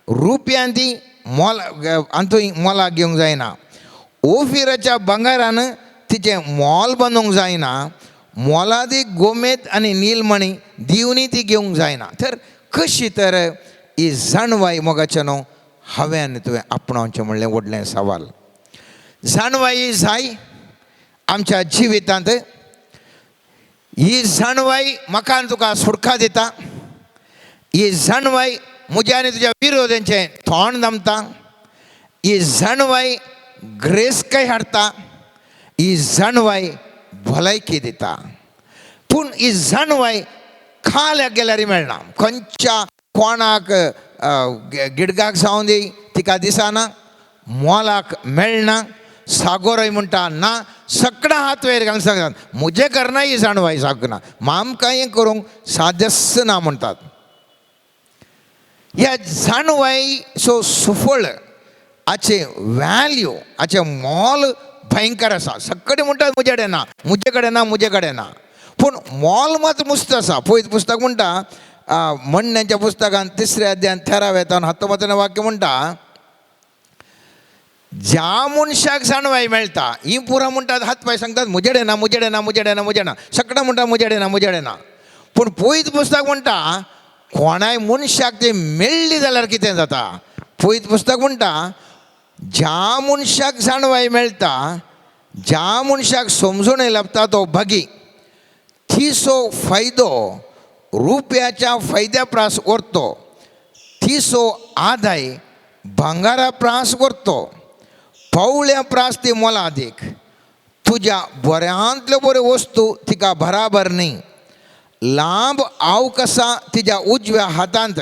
रुपयान ती हातूंय मोलाक घेवंक जायना. ओफिराच्या भांगारान तिचें मोल बांदूंक जायना. मोलादी गोमेद आनी नीलमणी दिवनी ती घेवंक जायना. तर कशी तर ही जाणवाय मोगाचें न्हू हांवें तुवें आपणावचें म्हणलें व्हडलें सवाल. जाणवाय जाय आमच्या जिवितांत. ही जाणवाय म्हाका तुका सुडका दिता. ही जाणवाय म्हज्या आनी तुज्या विरोधांचें थोंड दामता. ही जाणवाय ग्रेस्काय हाडटा. ही जाणवाय भलायकी दिता. पूण ही जाणवाय खाल्याक गेल्यार मेळना. खंयच्या कोणाक गिडगाक जावं दी तिका दिसना, मोलाक मेळना. सागोरय म्हणटा ना, सकडां हात वयर घालून सांगतात म्हजे करना ही जाणवाय सांगना, आमकां हें करूंक साध्यच ना म्हणटात. ह्या जाणवायचो सुफळ हाचे वॅल्यू, हाचें मोल भयंकर आसा. सगळे म्हणटात म्हजे कडेन ना, म्हजे कडेन ना, म्हजे कडेन ना. पूण मोल मात मुस्त आसा. पळय पुस्तक म्हणटा म्हणण्याच्या पुस्तकान 3ऱ्या अध्यायान 13वें 19वें वाक्य म्हणटा ज्या मनशाक जाणवाय मेळटा ही पुरा म्हणटात हात पांय सांगतात म्हजे कडेन ना, म्हजे कडेन ना, म्हजे कडेन ना, म्हजे ना. सगळां म्हणटा म्हजे कडेन ना, म्हजे कडेन ना. पूण पळयत पुस्तक म्हणटा कोणाय मनशाक ती मेळ्ळी जाल्यार कितें जाता. पळयत पुस्तक म्हणटा ज्या मनशाक जाणवाय मेळटा, ज्या मनशाक समजून लभता तो भागी. तिसो फायदो रुपयाच्या फायद्या प्रास व्हरतो. तिसो आदाय भांगारा प्रास व्हरतो. पवळ्या प्रास ती मोलादीक. तुज्या बऱ्यांतल्यो बऱ्यो वस्तू तिका बराबर न्ही. लांब आवकसा तिच्या उजव्या हातांत,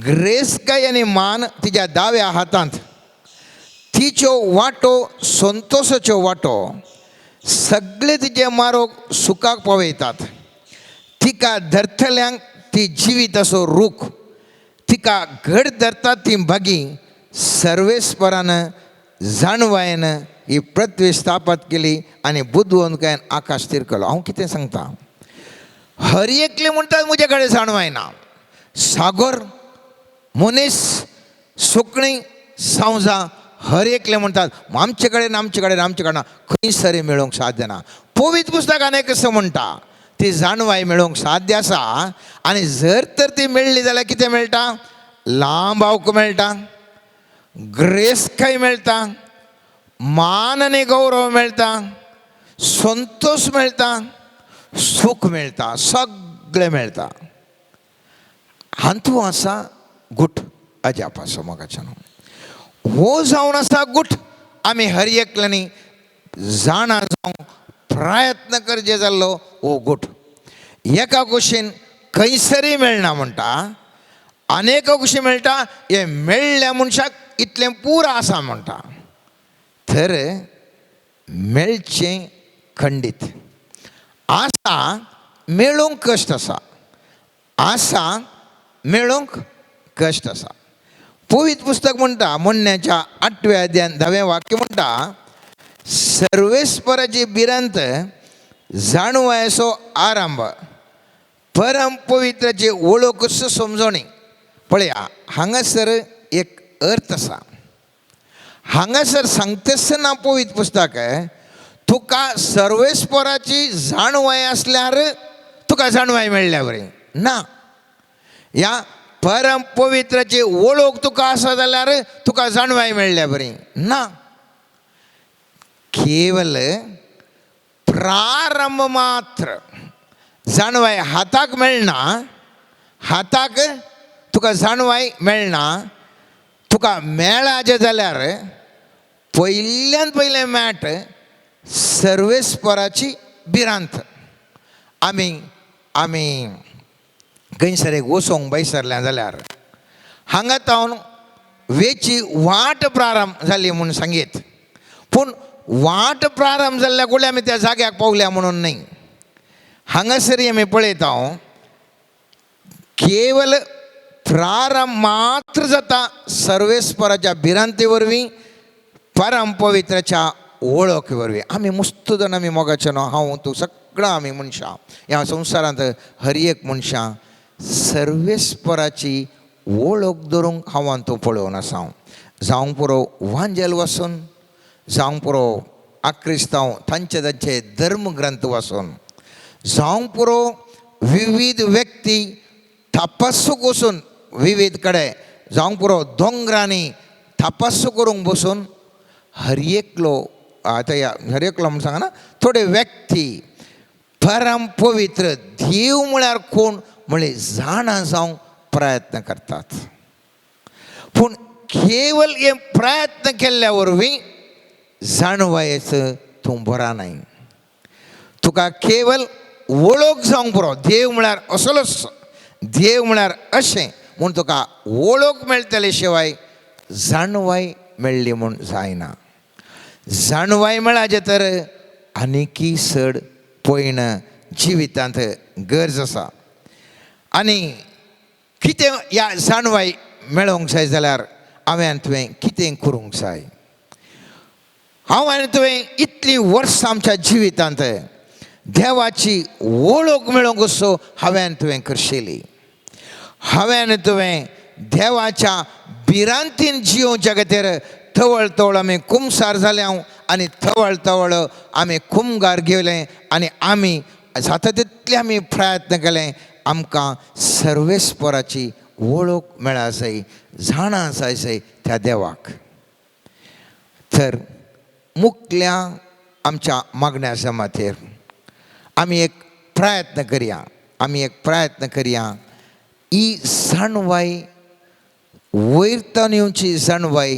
ग्रेस्काय आनी मान तिच्या दाव्या हातांत. तिच्यो वाटो संतोशाच्यो वाटो, सगळे तिचे मारोग सुखाक पवयतात. तिका तिका धरतल्यांक ती जिवीत असो रूख तिका घड धरता ती भागी सर्वेस्परानं जाणवायेनं ही पृथ्वी स्थापत केली आणि बुद्धवून काय आकाश स्थिर केलो. हांव कितें सांगता, हर एकले म्हणटात म्हजे कडेन जाणवायना. सागर, मनीस, सुकणीं, सांवजां हर एकले म्हणटात आमचे कडेन खंयसरी मेळोवंक साध्य ना. पवित्र पुस्तकान कसं म्हणटा ती जाणवाय मेळोवंक साध्य आसा. आनी जर तर ती मेळ्ळी जाल्यार कितें मेळटा, लांब आऊक मेळटा, ग्रेस काय मेळटा, मान आनी गौरव मेळटा, संतोष मेळटा, सूख मेळटा, सगळें मेळटा. हातूं आसा गुट अजाप आसा मोगाच्यान. हो जावन आसा गुट आमी हर एकल्यांनी जाणा जावंक प्रयत्न करचे जाल्लो हो गुट. एका कुशीन खंयसरी मेळना म्हणटा, अनेक कुशी मेळटा हे मेळ्ळ्या मनशाक इतलें पुरो आसा म्हणटा. तर मेळचें खंडीत आसा, मेळोवंक कश्ट आसा, आसा मेळोवंक कश्ट आसा. पवित्र पुस्तक म्हणटा म्हणण्याच्या 8व्या अध्यायान 10वें वाक्य म्हणटा, सर्वेस्पराची भिरांत जाणवायचो आरंभ, परम पवित्राची वळख समजणी. पळया हांगासर एक अर्थ आसा. हांगासर सांगतासतना पवित्र पुस्तक तुका सर्वेस्पराची जाणवाय असल्यार तुका जाणवाय मेळ्ळ्या बरी ना. ह्या परम पवित्राची वळख तुका आसा जाल्यार तुका जाणवाय मेळ्ळ्या बरी ना. केवल प्रारंभ मात्र जाणवाय हाताक मेळना, हाताक तुका जाणवाय मेळना. तुका मेळाचे जाल्यार पयल्यान पयलें मेळट सर्वेस्पराची भिरांत. आमी खंयसर एक वचोंक बैसरल्या जाल्यार हांगा तावन वेची वाट प्रारंभ जाली म्हणून सांगीत, पूण वाट प्रारंभ जाल्ल्या गोळ्या आमी त्या जाग्याक पावल्या म्हणून न्ही. हांगासरी आमी पळयता केवल प्रारंभ मात्र जाता सर्वेस्पराच्या भिरांते वरवीं, परम पवित्राच्या वळख वरवीं. आमी मस्त जाण आमी मोगाचे न्हू, हांव तूं सगळां आमी मनशां ह्या संवसारांत हर एक मनशां सर्वेस्पराची वळख धरूंक हांव तूं पळोवन आसा. जावंक पुरो वांजेल वाचून, जावंक पुरो आक्रिस्तांव तांचे धर्मग्रंथ वाचून, जावंक पुरो विविध व्यक्ती तपासूक वचून विविध कडेन, जावंक पुरो दोंगरांनी तपासू करूंक बसून हर एकलो म्हणून सांगना थोडे व्यक्ती परम पवित्र देव म्हळ्यार कोण म्हणले जाणा जावंक प्रयत्न करतात. पूण केवल हे प्रयत्न केल्ल्या वरवीं जाणवायेचो तूं बरा नाही. तुका केवल वळख जावंक पुरो देव म्हळ्यार असलोच, देव म्हळ्यार अशें म्हूण तुका वळख मेळटले शिवाय जाणवाय मेळ्ळी म्हूण जायना. जाणवाय मेळाचे तर आनिकी चड पयण जिवितांत गरज आसा. आनी कितें ह्या जाणवाय मेळोवंक जाय जाल्यार हांवें तुवें कितें करूंक जाय. हांवें तुवें इतलीं वर्सां आमच्या जिवितांत देवाची वळख मेळोवंक असो हांवें तुवें करशिल्ली. हांवें तुवें देवाच्या भिरांतीन जियोवच्या खातीर थवळ थवळ आमी कुमसार जाल्या आनी थवळ थवळ आमी कुमगार घेवले आनी आमी जाता तितले आमी प्रयत्न केले. आमकां सर्वेस्पराची वळख मेळा जाय, जाणा जाय त्या देवाक. तर मुखल्या आमच्या मागण्या जमातेर आमी एक प्रयत्न करया. ही जाणवाय वयरतावन येवची जाणवाय,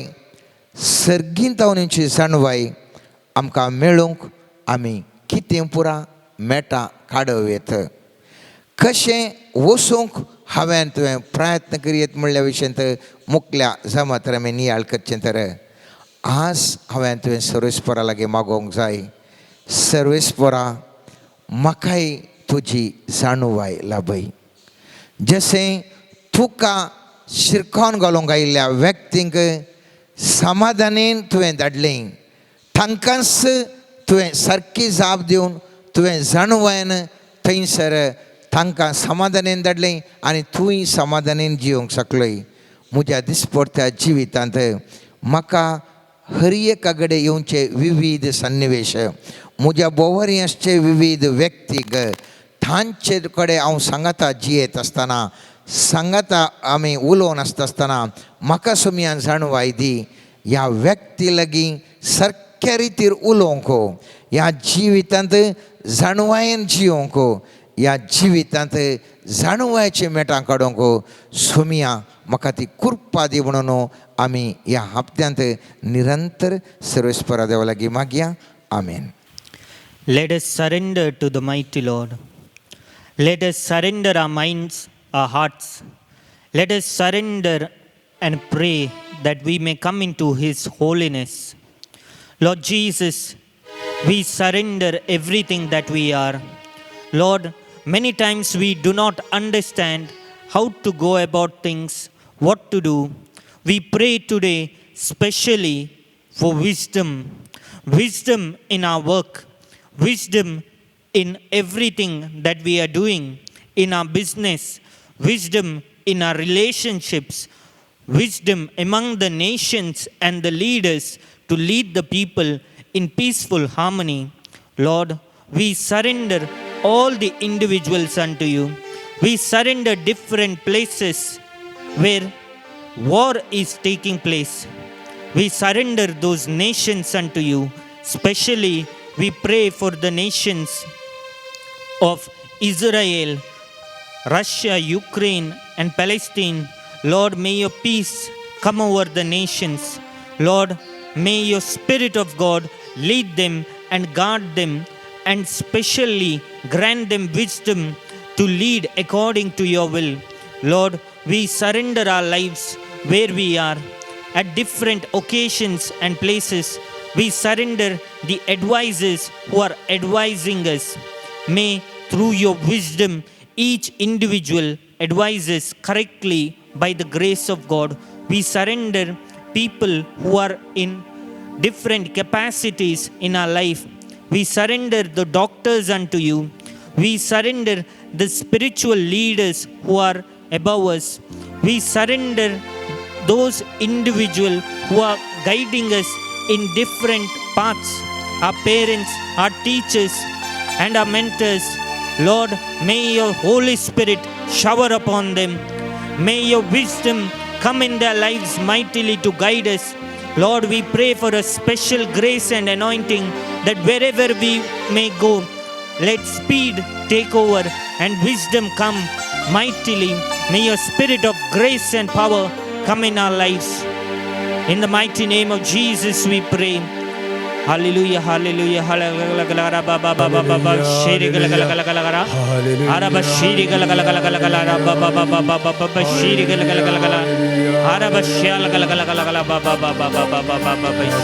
सर्गींतावन येवची जाणवाय आमकां मेळोवंक आमी कितें पुरा मेटा काडव येत. कशें वचूंक हांवें तुवें प्रयत्न करीत म्हणल्या विशयंत मुखल्या जमातेर आमी नियाळ करचें. तर आज हांवें तुवें सर्वेस्परा लागीं मागोवंक जाय, सर्वेस्परा म्हाकाय तुझी जाणवाय लाभय. जशें तुका शिरकोन घालूंक आयिल्ल्या व्यक्तींक समाधानीन तुवें धाडलें, तांकांच तुवें सारकी जाप दिवन तुवें जाणवायन थंयसर तांकां समाधानीन धाडलें आनी तूंय समाधानीन जिवंक शकलोय. म्हज्या दिसपट्ट्या जिवितांत म्हाका हर एका कडेन येवचे विविध सन्निवेश, म्हज्या बोवारी आसचे विविध व्यक्तीक, तांचे कडेन हांव सांगाता जियेत आसतना, सांगाता आमी उलोवन आसतना म्हाका सुमयान जाणवाय दी. ह्या व्यक्ती लागीं सारक्या रितीर उलोवंक, ह्या जिवितांत जाणवायेन जिवंक, ह्या जिवितांत जाणवायचे मेटां काडूंक सुमया म्हाका ती कृपा दी म्हणून आमी ह्या हप्त्यांत निरंतर सर्वेस्परा देवा लागीं मागया. आमेन. Let us surrender to the mighty Lord. Let us surrender our minds, our hearts. Let us surrender and pray that we may come into His holiness. Lord Jesus, we surrender everything that we are. Lord, many times we do not understand how to go about things, what to do. We pray today specially for wisdom. Wisdom in our work, wisdom in everything that we are doing, in our business, wisdom in our relationships, wisdom among the nations and the leaders to lead the people in peaceful harmony. Lord, we surrender all the individuals unto you. We surrender different places where war is taking place. We surrender those nations unto you. Especially we pray for the nations of Israel, Russia, Ukraine and Palestine. Lord, may your peace come over the nations. Lord, may your Spirit of God lead them and guard them, and specially grant them wisdom to lead according to your will. Lord, we surrender our lives where we are at different occasions and places. We surrender the advisors who are advising us. May through your wisdom each individual advises correctly by the grace of God. We surrender people who are in different capacities in our life. We surrender the doctors unto you. We surrender the spiritual leaders who are above us. We surrender those individuals who are guiding us in different paths, our parents, our teachers and our mentors. Lord, may your Holy Spirit shower upon them. May your wisdom come in their lives mightily to guide us. Lord, we pray for a special grace and anointing that wherever we may go, let speed take over and wisdom come mightily. May your spirit of grace and power come in our lives. In the mighty name of Jesus we pray. Hallelujah, hallelujah, hallelujah, baba shiri gala gala gala gala gala araba shiri gala gala gala gala gala baba shiri gala gala gala gala araba shiri gala gala gala gala baba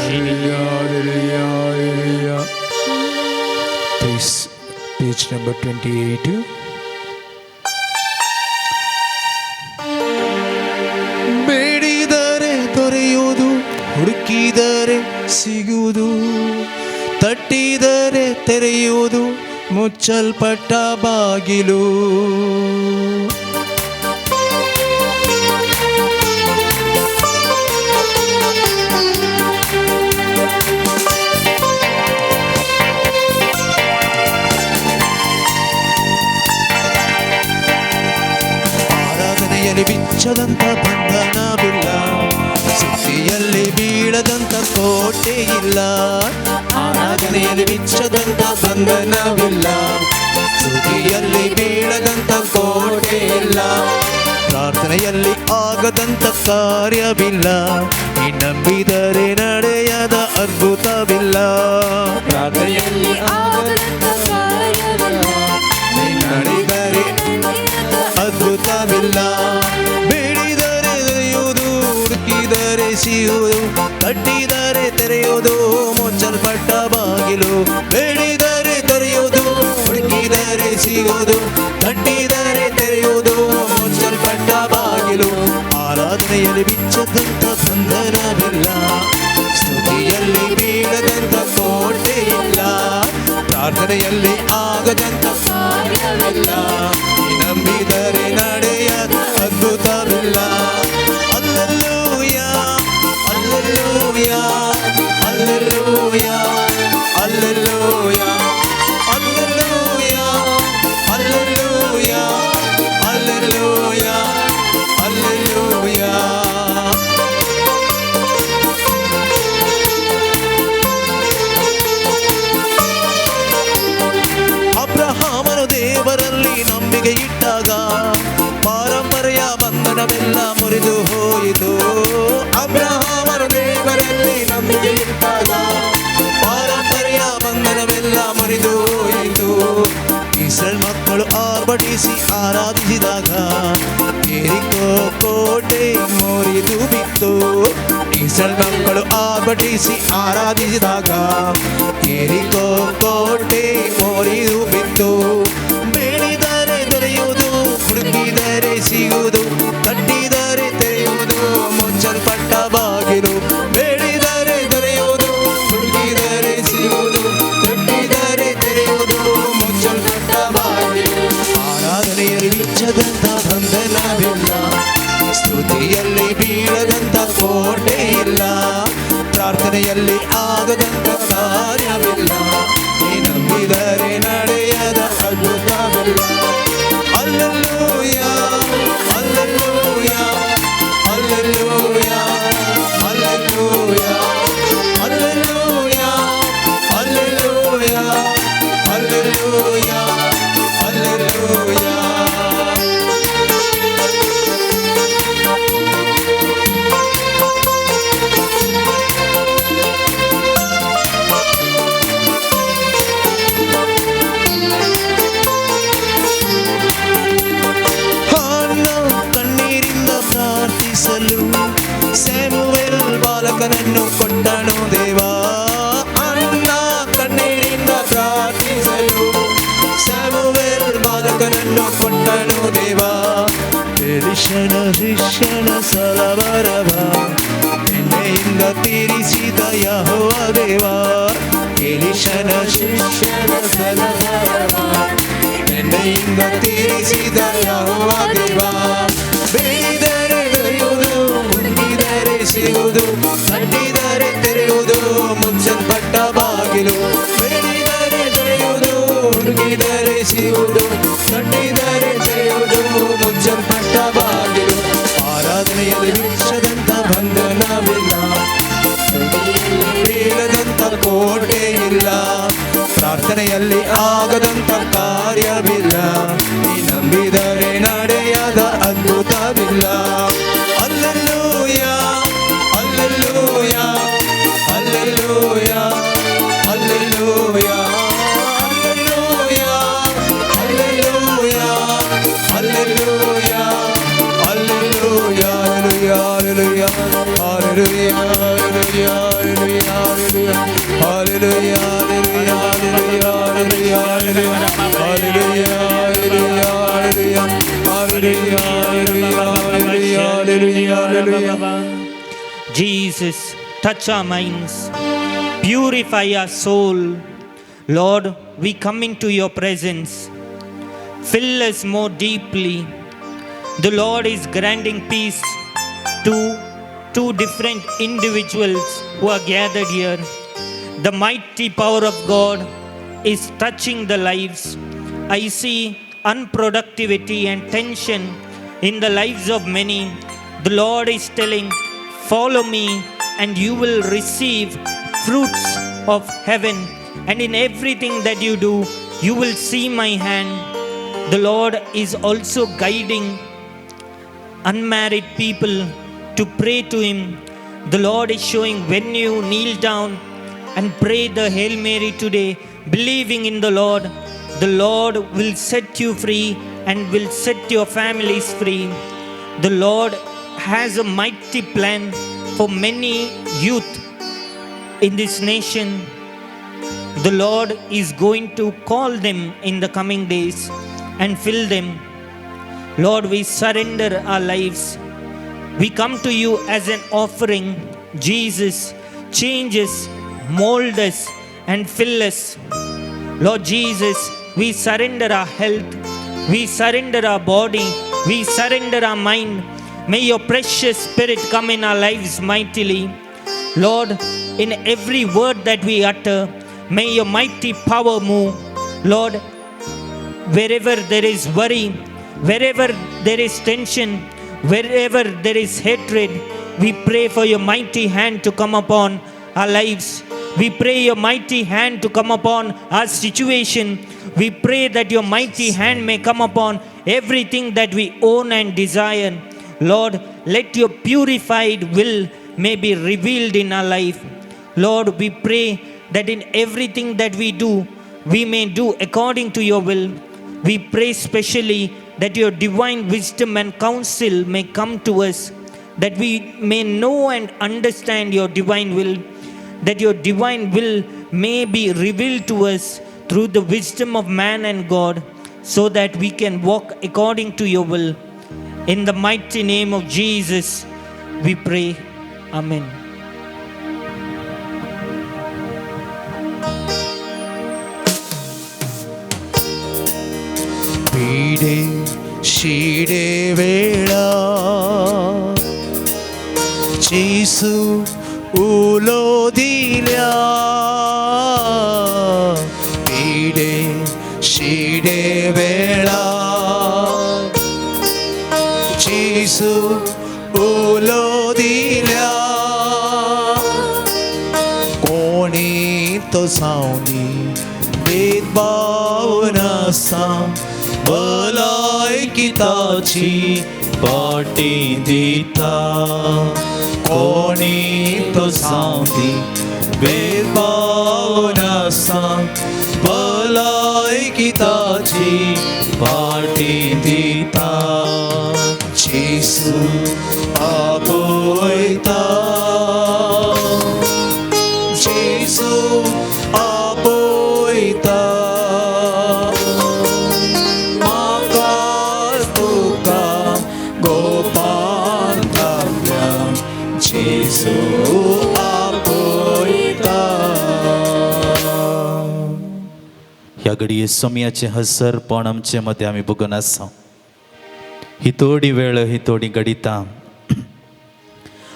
shiri. Please, page number 28. ಬೇಡಿದರೆ ದೊರೆಯುವುದು, ಹುಡುಕಿದರೆ ಸಿಗುವುದು, ತಟ್ಟಿದರೆ ತೆರೆಯುವುದು ಮುಚ್ಚಲ್ಪಟ್ಟ ಬಾಗಿಲು. ಆರಾಧನೆಯಲ್ಲಿ ಬಿಚ್ಚದಂತ ಬಂಧನವಿಲ್ಲ, ಸುದ್ದಿಯಲ್ಲಿ ಬೀಳದಂತ ಕೋಟೆ ಇಲ್ಲ. ಆರಾಧನೆಯಲ್ಲಿ ಬಿಚ್ಚದಂತ ಬಂಧನವಿಲ್ಲ, ಸುದ್ದಿಯಲ್ಲಿ ಬೀಳದಂತ ಕೋಟೆ ಇಲ್ಲ. ಪ್ರಾರ್ಥನೆಯಲ್ಲಿ ಆಗದಂತ ಕಾರ್ಯವಿಲ್ಲ, ನೀ ನಂಬಿದರೆ ನಡೆಯದ ಅದ್ಭುತವಿಲ್ಲ. ಪ್ರಾರ್ಥನೆಯಲ್ಲಿ ಆಗದಂತ ಕಾರ್ಯವಿಲ್ಲ, ನೀ ನಡೆದರೆ ಅದ್ಭುತವಿಲ್ಲ. ಬೇಡಿದರೆ ದೊರೆಯುವುದು, ಹುಡುಕಿದರೆ ಸಿಗುವುದು, ತಟ್ಟಿದರೆ ತೆರೆಯುವುದು ಮುಚ್ಚಲ್ಪಟ್ಟ ಬಾಗಿಲು. ಬೇಡಿದರೆ ದೊರೆಯುವುದು, ಹುಡುಕಿದರೆ ಸಿಗುವುದು, ತಟ್ಟಿದರೆ ತೆರೆಯುವುದು ಮುಚ್ಚಲ್ಪಟ್ಟ ಬಾಗಿಲು. ಆರಾಧನೆಯಲ್ಲಿ ಬಿಚ್ಚದಂತ ಬಂಧನವಿಲ್ಲ, ಸ್ತುತಿಯಲ್ಲಿ ಬೀಳದಂತ ಕೋಟೆ ಇಲ್ಲ, ಪ್ರಾರ್ಥನೆಯಲ್ಲಿ ಆಗದಂತ ಕಾರ್ಯವಿಲ್ಲ, ನಂಬಿದರೆ ನಡೆಯದ ಅದ್ಭುತವಿಲ್ಲ. ಅಲ್ಲೆಲ್ಲೂಯ ಅಲ್ಲೆಲ್ಲೂಯ ಅಲ್ಲೆಲ್ಲೂಯ ಅಲ್ಲೆಲ್ಲೂಯ ಅಲ್ಲೆಲ್ಲೂಯ ಅಲ್ಲೆಲ್ಲೂಯ ಅಲ್ಲೆಲ್ಲೂಯ ಅಲ್ಲೆಲ್ಲೂಯ. ಅಬ್ರಹಾಮನು ದೇವರಲ್ಲಿ ನಂಬಿಕೆ ಇಟ್ಟಾಗ ಪಾರಂಪರೆಯ ಬಂಧನವೆಲ್ಲ ಮುರಿದು ಹೋಯಿತು. ಅಬ್ರಹಾಮನು ದೇವರಲ್ಲಿ ನಂಬಿಕೆ ಇಟ್ಟಾಗ ಪಾರಂಪರೆಯ ಬಂಧನವೆಲ್ಲ ಮುರಿದು ಹೋಯಿತು. ಇಸ್ರೇಲ್ ಮಕ್ಕಳು ಆರ್ಭಟಿಸಿ ಆರಾಧಿಸಿದಾಗ ಯೆರಿಕೋ ಕೋಟೆ ಮುರಿದು ಬಿತ್ತು. ಇಸ್ರೇಲ್ ಮಕ್ಕಳು ಆರ್ಭಟಿಸಿ ಆರಾಧಿಸಿದಾಗ ಯೆರಿಕೋ ಕೋಟೆ ಮುರಿದು ಬಿತ್ತು. ಬೇಡಿದರೆ ದೊರೆಯುವುದು, ಹುಡುಕಿದರೆ ಸಿಗುವುದು, ತಟ್ಟಿದರೆ ತೆರೆಯುವುದು ಮುಚ್ಚಲ್ಪಟ್ಟ ಬಾಗಿಲು. ಬೇಡಿದರೆ ದೊರೆಯುವುದು, ಹುಡುಕಿದರೆ ಸಿಗುವುದು, ತಟ್ಟಿದರೆ ತೆರೆಯುವುದು ಮುಚ್ಚಲ್ಪಟ್ಟ ಬಾಗಿಲು. ಆರಾಧನೆಯಲ್ಲಿ ಬಿಚ್ಚದಂತ ಬಂಧನವಿಲ್ಲ, ಸ್ತುತಿಯಲ್ಲಿ ಬೀಳದಂತ ಕೋಟೆ ಇಲ್ಲ, ಪ್ರಾರ್ಥನೆಯಲ್ಲಿ ಆಗದಂತ ಕಾರ್ಯವಿಲ್ಲ, ನೀ ನಂಬಿದರೆ ನಡೆಯದ ಅದ್ಭುತವಿಲ್ಲ. ಅಲ್ಲೆಲ್ಲೂಯ ಅಲ್ಲೆಲ್ಲೂಯ ಅಲ್ಲೆಲ್ಲೂಯ ಅಲ್ಲೆಲ್ಲೂಯ ಅಲ್ಲೆಲ್ಲೂಯ ಅಲ್ಲೆಲ್ಲೂಯ ಅಲ್ಲೆಲ್ಲೂಯ ಅಲ್ಲೆಲ್ಲೂಯ. ಕಣ್ಣೀರಿಂದ ಪ್ರಾರ್ಥಿಸಲು ಸ್ಯಾಮುವೇಲ್ ಬಾಲಕನನ್ನು ಕೊಟ್ಟನು ದೇವ. ಅಣ್ಣ ಕಣ್ಣೀರಿಂದ ಪ್ರಾರ್ಥಿಸಲು ಸ್ಯಾಮುವೇಲ್ ಬಾಲಕನನ್ನು ಕೊಟ್ಟನು ದೇವ. ಎಲಿಷನ ಶಿಷ್ಯನ ಸಲವರವ ಎಣ್ಣೆಯಿಂದ ತೀರಿಸಿದ ಯೆಹೋವ ದೇವ. ಎಲಿಷನ ಶಿಷ್ಯನ ಸಲವರವ ಎಣ್ಣೆಯಿಂದ ತೀರಿಸಿದ ಯೆಹೋವ ದೇವ. ಬೇಡಿದರೆ ದೊರೆಯುವುದು, ಹುಡುಕಿದರೆ ಸಿಗುವುದು, ತಟ್ಟಿದರೆ ತೆರೆಯುವುದು ಮುಚ್ಚಲ್ಪಟ್ಟ ಬಾಗಿಲು. ಬೇಡಿದರೆ ದೊರೆಯುವುದು, ಹುಡುಕಿದರೆ ಸಿಗುವುದು, ತಟ್ಟಿದರೆ ತೆರೆಯುವುದು ಮುಚ್ಚಲ್ಪಟ್ಟ ಬಾಗಿಲು. ಆರಾಧನೆಯಲ್ಲಿ ಬಿಚ್ಚದಂತ ಬಂಧನವಿಲ್ಲ, ಬೀಳದಂತ ಕೋಟೆ ಇಲ್ಲ, ಪ್ರಾರ್ಥನೆಯಲ್ಲಿ ಆಗದಂತ ಕಾರ್ಯವಿಲ್ಲ, ನೀ ನಂಬಿದರೆ ನಡೆಯದ ಅದ್ಭುತವಿಲ್ಲ. ಅಲ್ಲೆಲ್ಲೂಯ ಅಲ್ಲೆಲ್ಲೂಯ ಅಲ್ಲೆಲ್ಲೂಯ ಅಲ್ಲೆಲ್ಲೂಯ ಅಲ್ಲೆಲ್ಲೂಯ ಅಲ್ಲೆಲ್ಲೂಯ ಅಲ್ಲೆಲ್ಲೂಯ ಅಲ್ಲೆಲ್ಲೂಯ ಅಲ್ಲೆಲ್ಲೂಯ ಹಲ್ಲೆಲೂಯಾ ಹಲ್ಲೆಲೂಯಾ ಹಲ್ಲೆಲೂಯಾ ಹಲ್ಲೆಲೂಯಾ ಹಲ್ಲೆಲೂಯಾ ಹಲ್ಲೆಲೂಯಾ ಹಲ್ಲೆಲೂಯಾ Jesus, touch our minds, purify our soul. Lord, we come into your presence. Fill us more deeply. The Lord is granting peace to two different individuals who are gathered here. The mighty power of God is touching the lives. I see unproductivity and tension in the lives of many. The Lord is telling, follow me and you will receive fruits of heaven. And in everything that you do, you will see my hand. The Lord is also guiding unmarried people to pray to Him. The Lord is showing when you kneel down and pray the Hail Mary today, believing in the Lord will set you free and will set your families free. The Lord has a mighty plan for many youth in this nation. the Lord is going to call them in the coming days and fill them. Lord, we surrender our lives. We come to you as an offering. Jesus, change us, mold us, and fill us. Lord Jesus, we surrender our health. We surrender our body. We surrender our mind. May your precious Spirit come in our lives mightily. Lord, in every word that we utter, may your mighty power move. Lord, wherever there is worry, wherever there is tension, wherever there is hatred, we pray for your mighty hand to come upon our lives. We pray your mighty hand to come upon our situation. We pray that your mighty hand may come upon everything that we own and desire. Lord, let your purified will may be revealed in our life. Lord, we pray that in everything that we do, we may do according to your will. We pray specially that your divine wisdom and counsel may come to us, that we may know and understand your divine will, that your divine will may be revealed to us through the wisdom of man and God, so that we can walk according to your will. In the mighty name of Jesus, we pray. Amen. पीडे शिडे वेळा जेसू उलो दिल्या पीडे शिडे वेळा जेसू उलो दिल्या कोणी तो सावनी भेदभाव नसा भलायकिताची पाटी दिता कोणी तो सांगती भेदभाव नसा भलायकिताची पाटी दिता जेसू आपोयता जेसू आपोयता ह्या घडये सोम्याचे हसरपण आमचे मते आमी बघून आसा ही थोडी वेळ ही थोडी घडिता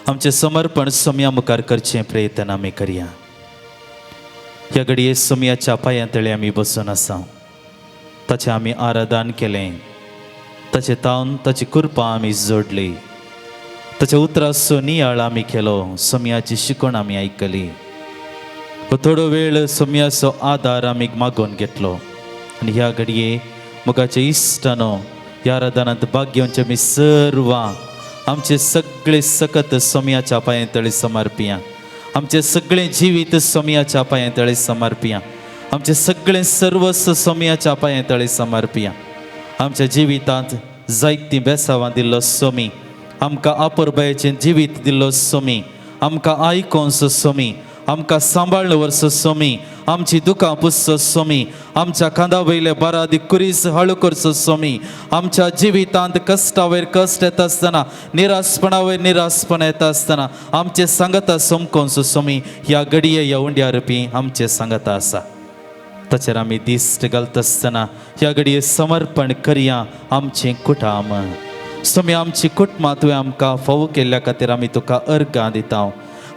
आमचे समर्पण सोम्या मुखार करचे प्रयत्न आमी करया ह्या घडये सोम्याच्या पांयातळे आमी बसून आसा ताचे आमी आराधन केलें ताचे तावन ताची कृपा आमी जोडली ताच्या उतराचो नियाळ आमी केलो सोम्याची शिकवण आमी आयकली थोडो वेळ सोम्याचो आदार आमी मागून घेतलो आनी ह्या घडये मुखाचे इश्टानो ह्या आराधनांत भाग घेवचे आमी सर्व आमचे सगळे सकत सोम्याच्या पांयातळे समर्पिया आमचे सगळे जिवीत सोम्याच्या पांयातळे समर्पिया आमचे सगळे सर्वस्व सोम्याच्या पांयातळे समर्पिया आमच्या जिवितांत जायतीं बेसांवां दिल्लो सोमी आमकां आपुरबायेचें जिवीत दिल्लो सोमी आमकां आयकोंक सोमी आमकां सांबाळ्ळ वर्स सोमी आमची दुकां पुसचो सोमी आमच्या खांदा वयले बारादी कुरीस हळू करचो सोमी आमच्या जिवितांत कश्टा वयर कश्ट येता आसतना निरासपणा वयर निरासपण येता आसतना आमचे सांगता सोमकोंचो सोमी ह्या घडये ह्या उंड्यारपी आमचे सांगता आसा ताचेर आमी दिश्ट घालता आसतना ह्या घडये समर्पण करया आमचें कुटाम सोमी आमची कुटुंबां तुवें आमकां फोव केल्ल्या खातीर आमी तुका अर्गां दिता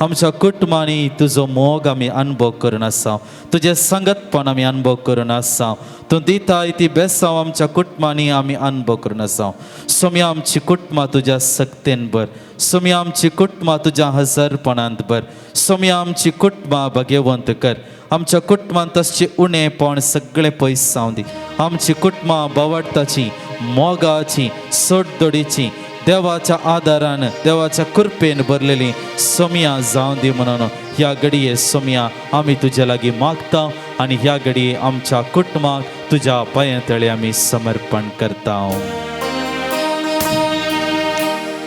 आमच्या कुटुंबांनी तुजो मोग आमी अनुभव करून आसा तुजें संगतपण आमी अनुभव करून आसा तूं दिताय ती बेसांव आमच्या कुटुंबांनी आमी अनुभव करून आसा सोमी आमची कुटुंबां तुज्या सक्तेन भर सोमी आमची कुटुंबां तुज्या हजरपणांत भर सोमी आमची कुटुंबां भाग्यवंत कर आमच्या कुटुंबांत तशें उणेपण सगळें पयस जावं दी आमची कुटुंबां बावडताची मोगाची सोडदोडीची देवाच्या आदारान देवाच्या कृपेन भरलेली सोम्या जावं दी म्हणून ह्या घडये सोम्या आमी तुजे लागीं मागता आनी ह्या घडये आमच्या कुटुंबाक तुज्या पांयातळे आमी समर्पण करता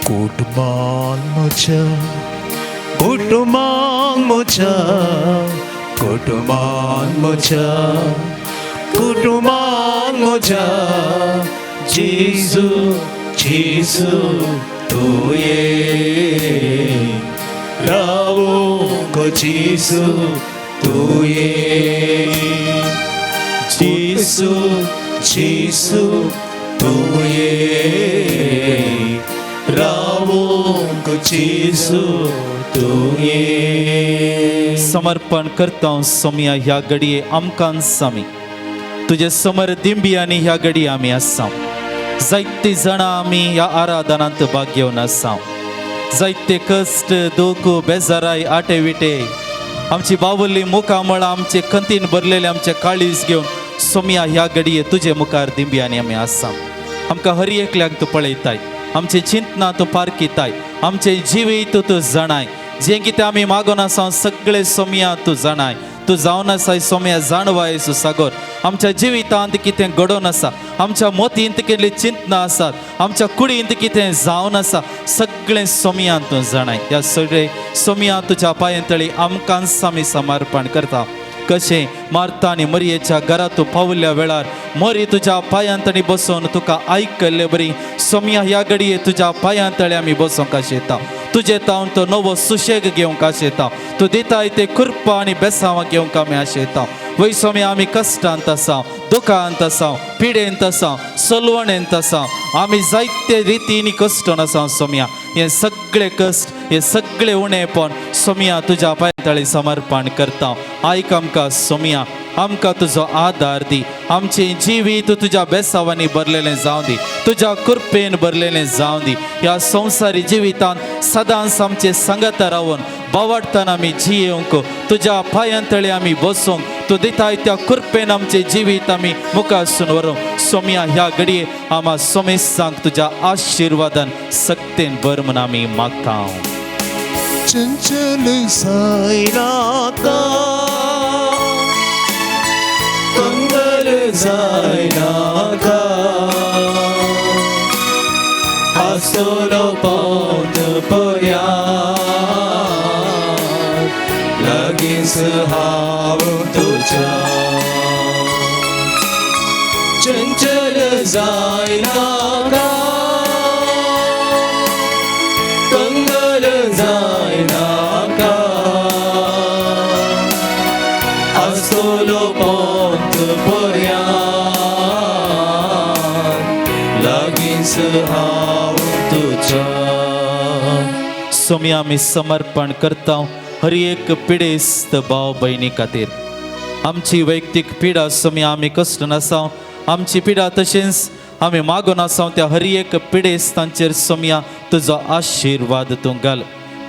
कुटुंबान म्हज्या कुटुंबान म्हज्या जेजू जेजू तू ये रावोंक जेजू तू ये जेजू जेजू तू ये रावोंक जेजू तू ये समर्पण करता सोम्या ह्या घडये आमकां सामी तुझे समर दिंबी आनी ह्या घडी आमी आसा जायती जाणां आमी ह्या आराधनांत भाग घेवन आसा जायते कश्ट दूख बेजाराय आटे विटे आमची बावल्ली मुखां मळां आमचे खंतीन भरलेले आमचे काळीज घेवन सोम्या ह्या घडये तुजे मुखार दिंबी आनी आमी आसा आमकां हर एकल्याक तूं पळयताय आमचे चिंतना तूं पारखिताय आमचे जिवीत तूं जाणाय जें कितें आमी मागोन आसा सगळे सोम्या तूं जाणाय तूं जावन आसाय सोम्या जाणवाय सुसागोर आमच्या जिवितांत कितें घडोवन आसा आमच्या मोतींत केल्ली चिंतना आसात आमच्या कुडींत कितें जावन आसा सगळें सोम्या तूं जाणाय ह्या सगळे सोम्या तुज्या पांयतळी आमकां आमी समर्पण करता कशें मार्ता आनी मरियेच्या घरा तूं पावल्या वेळार मरी तुज्या पांयांतळी बसून तुका आयकल्ले बरी सोम्या ह्या घडये तुज्या पांयांतळी आमी बसूंक आशेता तुजे तावन तो नवो सुशेग घेवंक आशेता तूं दिताय ते कृपा आनी बेसांवां घेवंक आमी आशेता वय सोम्या आमी कश्टांत आसा दुखांत आसा पिडेंत आसा सलवणेंत आसा आमी जायते रितीनी कश्टून आसा सोम्या हे सगळे कश्ट हे सगळे उणेपण सोम्या तुज्या पांयतळी समर्पण करता आयक आमकां सोम्या आमकां तुजो आदार दी आमचें जिवीत तुज्या बेसांवांनी भरलेलें जावं दी तुज्या कृपेन भरलेलें जावं दी ह्या संवसारी जिवितांत सदांच आमचे संगत रावून बावडटान आमी जियेवंक तुज्या पांयांतळी आमी बसूंक तूं दिताय त्या कृपेन आमचें जिवीत आमी मुखारसून व्हरूंक सोम्या ह्या घडये आमा सोमेसांक तुज्या आशिर्वादान सक्तेन भर म्हूण आमी मागता चंचल जायनाका कंगल जायनाका आसलो पावत पर्याय लगीच हांव तुज्या चंचल जायनाका कंगल जायनाका आसलो पावत पर्याय लगीच हांव तुज्या सोम्या आमी समर्पण करता हर एक पिडेस्त भाव भयणी खातीर आमची वैयक्तीक पिडा सोम्या आमी कश्ट आसा आमची पिडा तशेंच आमी मागून आसा त्या हर एक पिडेस्तांचेर सोम्या तुजो आशिर्वाद तूं घाल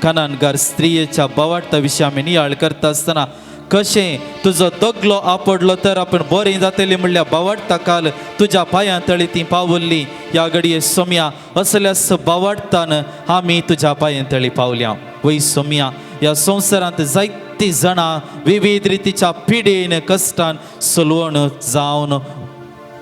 कानानगार स्त्रियेच्या बावार्था विशीं आमी नियाळ करता आसतना कशें तुजो दोगलो आपडलो तर आपण बरें जातलें म्हणल्यार बावार्था काल तुज्या पांयां तळी ती पावल्ली ह्या घडये सोम्या असल्यास बावार्थान आमी तुज्या पांयां तळी पावल्या वय सोम्या ह्या संवसारांत जायतीं जाणां विविध रितीच्या पिडेन कश्टान सलवण जावन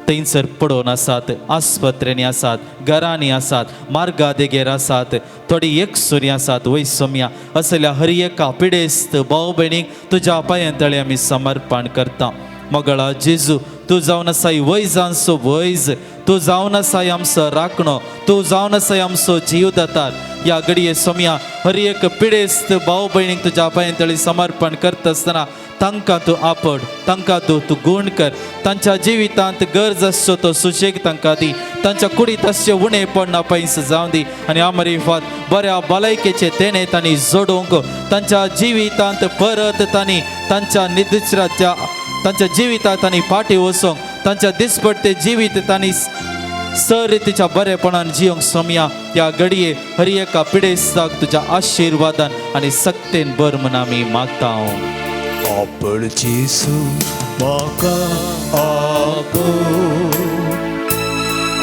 थंयसर पडोवन आसात आस्पत्रेनी आसात घरांनी आसात मार्गा देगेर आसात थोडी एकसुरी आसात वय सोम्या असल्या हर एका पिडेस्त भाव भयणीक तुज्या पांयांतळी आमी समर्पण करता मोगळा जेजू तूं जावन आसाय वैजांचो वैज तूं जावन आसाय आमचो राखणो तूं जावन आसाय आमचो जीवदातार ह्या घडये सोम्या हर एक पिडेस्त भाव भयणीक तुज्या पांयांतळी समर्पण करता आसतना तांकां तूं आपड तांकां तूं गूण कर तांच्या जिवितांत गरज आसचो तो सुशेग तांकां दी तांच्या कुडींत तशें उणेपण नापयस जावं दी आनी आमरीफात बऱ्या भलायकेचे तेणे तांणी जोडूंक तांच्या जिवितांत परत तांणी तांच्या निदुसऱ्याच्या तांच्या जिवितांत तांणी फाटी वचोंक तांच्या दिसपट्टे जिवीत तांणी सरितीच्या बरेपणान जियोंक सोम्या ह्या घडये हर एका पिडेस्ताक तुज्या आशिर्वादान आनी सक्तेन भर म्हूण आमी मागता आपड जेसू म्हाका आपड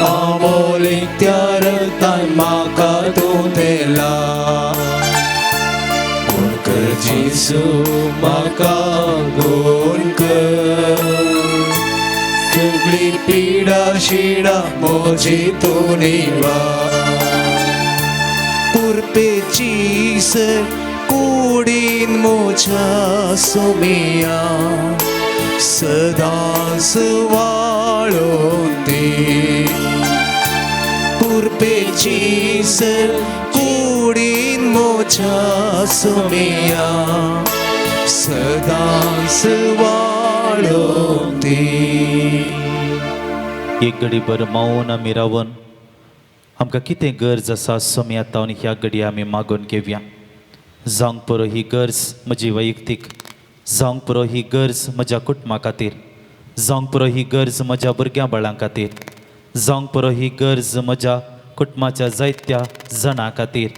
आमोलीक त्या रक्तान म्हाका तूं दिला गूण कर जेसू म्हाका गूण कर सगळी पिडा शिडा म्हजी तूं निवा कुरपेची सर कुडीन म्हज्या सोमिया सदांच वाळोवन दी पुरपेची सर कुडीन म्हज्या सोमिया सदांच वाळोवन दी. एक घडीभर मौन आमी रावन आमकां कितें गरज आसा सोमी आतां आनी ह्या घडी आमी मागून घेवया. जावंक पुरो ही गरज म्हजी वैयक्तीक, जावंक पुरो ही गरज म्हज्या कुटुंबा खातीर, जावंक पुरो ही गरज म्हज्या भुरग्यां बाळां खातीर, जावंक पुरो ही गरज म्हज्या कुटुंबाच्या जायत्या जाणां खातीर.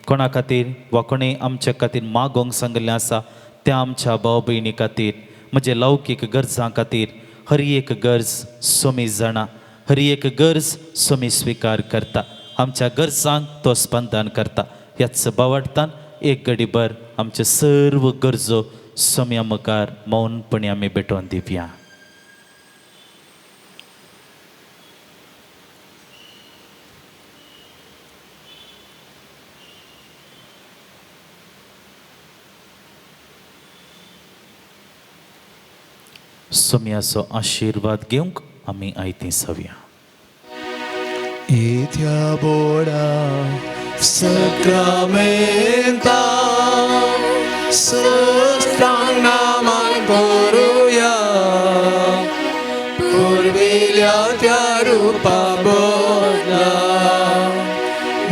कोणा खातीर वा कोणें आमच्या खातीर मागोंक सांगिल्लें आसा त्या आमच्या भाव भयणी खातीर, म्हजे लौकीक गरजां खातीर हर एक गरज सोमी जाणा, हर एक गरज सोमी स्विकार करता. आमच्या गरजांक तो स्पंदन करता. ह्याच बावडतान एक घडीभर आमचे सर्व गरजो सोम्या मुखार मौनपणी आमी भेटोवन दिवया. सोम्याचो आशिर्वाद घेवंक आमी आयती सवया. Itia boda sacramenta sostang naman koruya purvilya tia rupa bodla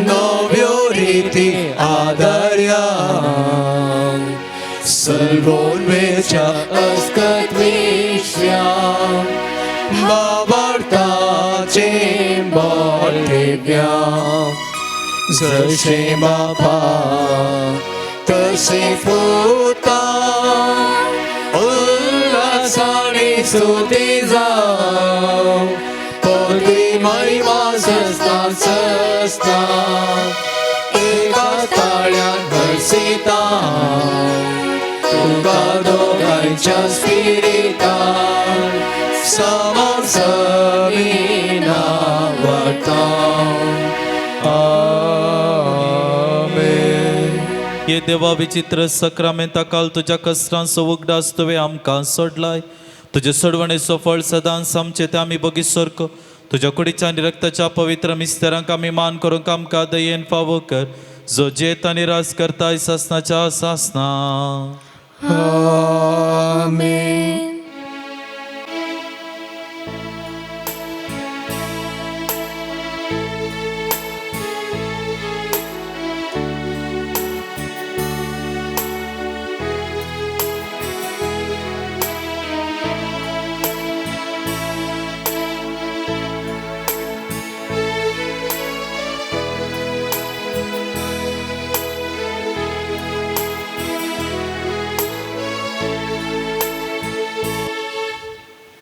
novio riti adarya salvon vecha askat vishya babarta Cimbotibia Zrše Bapa Tse Futa Ulasani Sutiza Podvi Maima Sasta Eka Talyan Versita Tuka Dogaicha Spirita Samam Samina ये देवा विचित्र सक्रमेंता काल तुझ्या कष्टांचो उगडास तुवें आमकां सोडलाय. तुजे सोडवणेचो फळ सदांच आमचे ते आमी बगी सारको तुज्या कुडीच्या आनी रक्ताच्या पवित्र मिस्तेरांक आमी मान करूंक आमकां दयेन फावो कर, जो जेत आनी रास करता सासनाच्या सासना. Amen.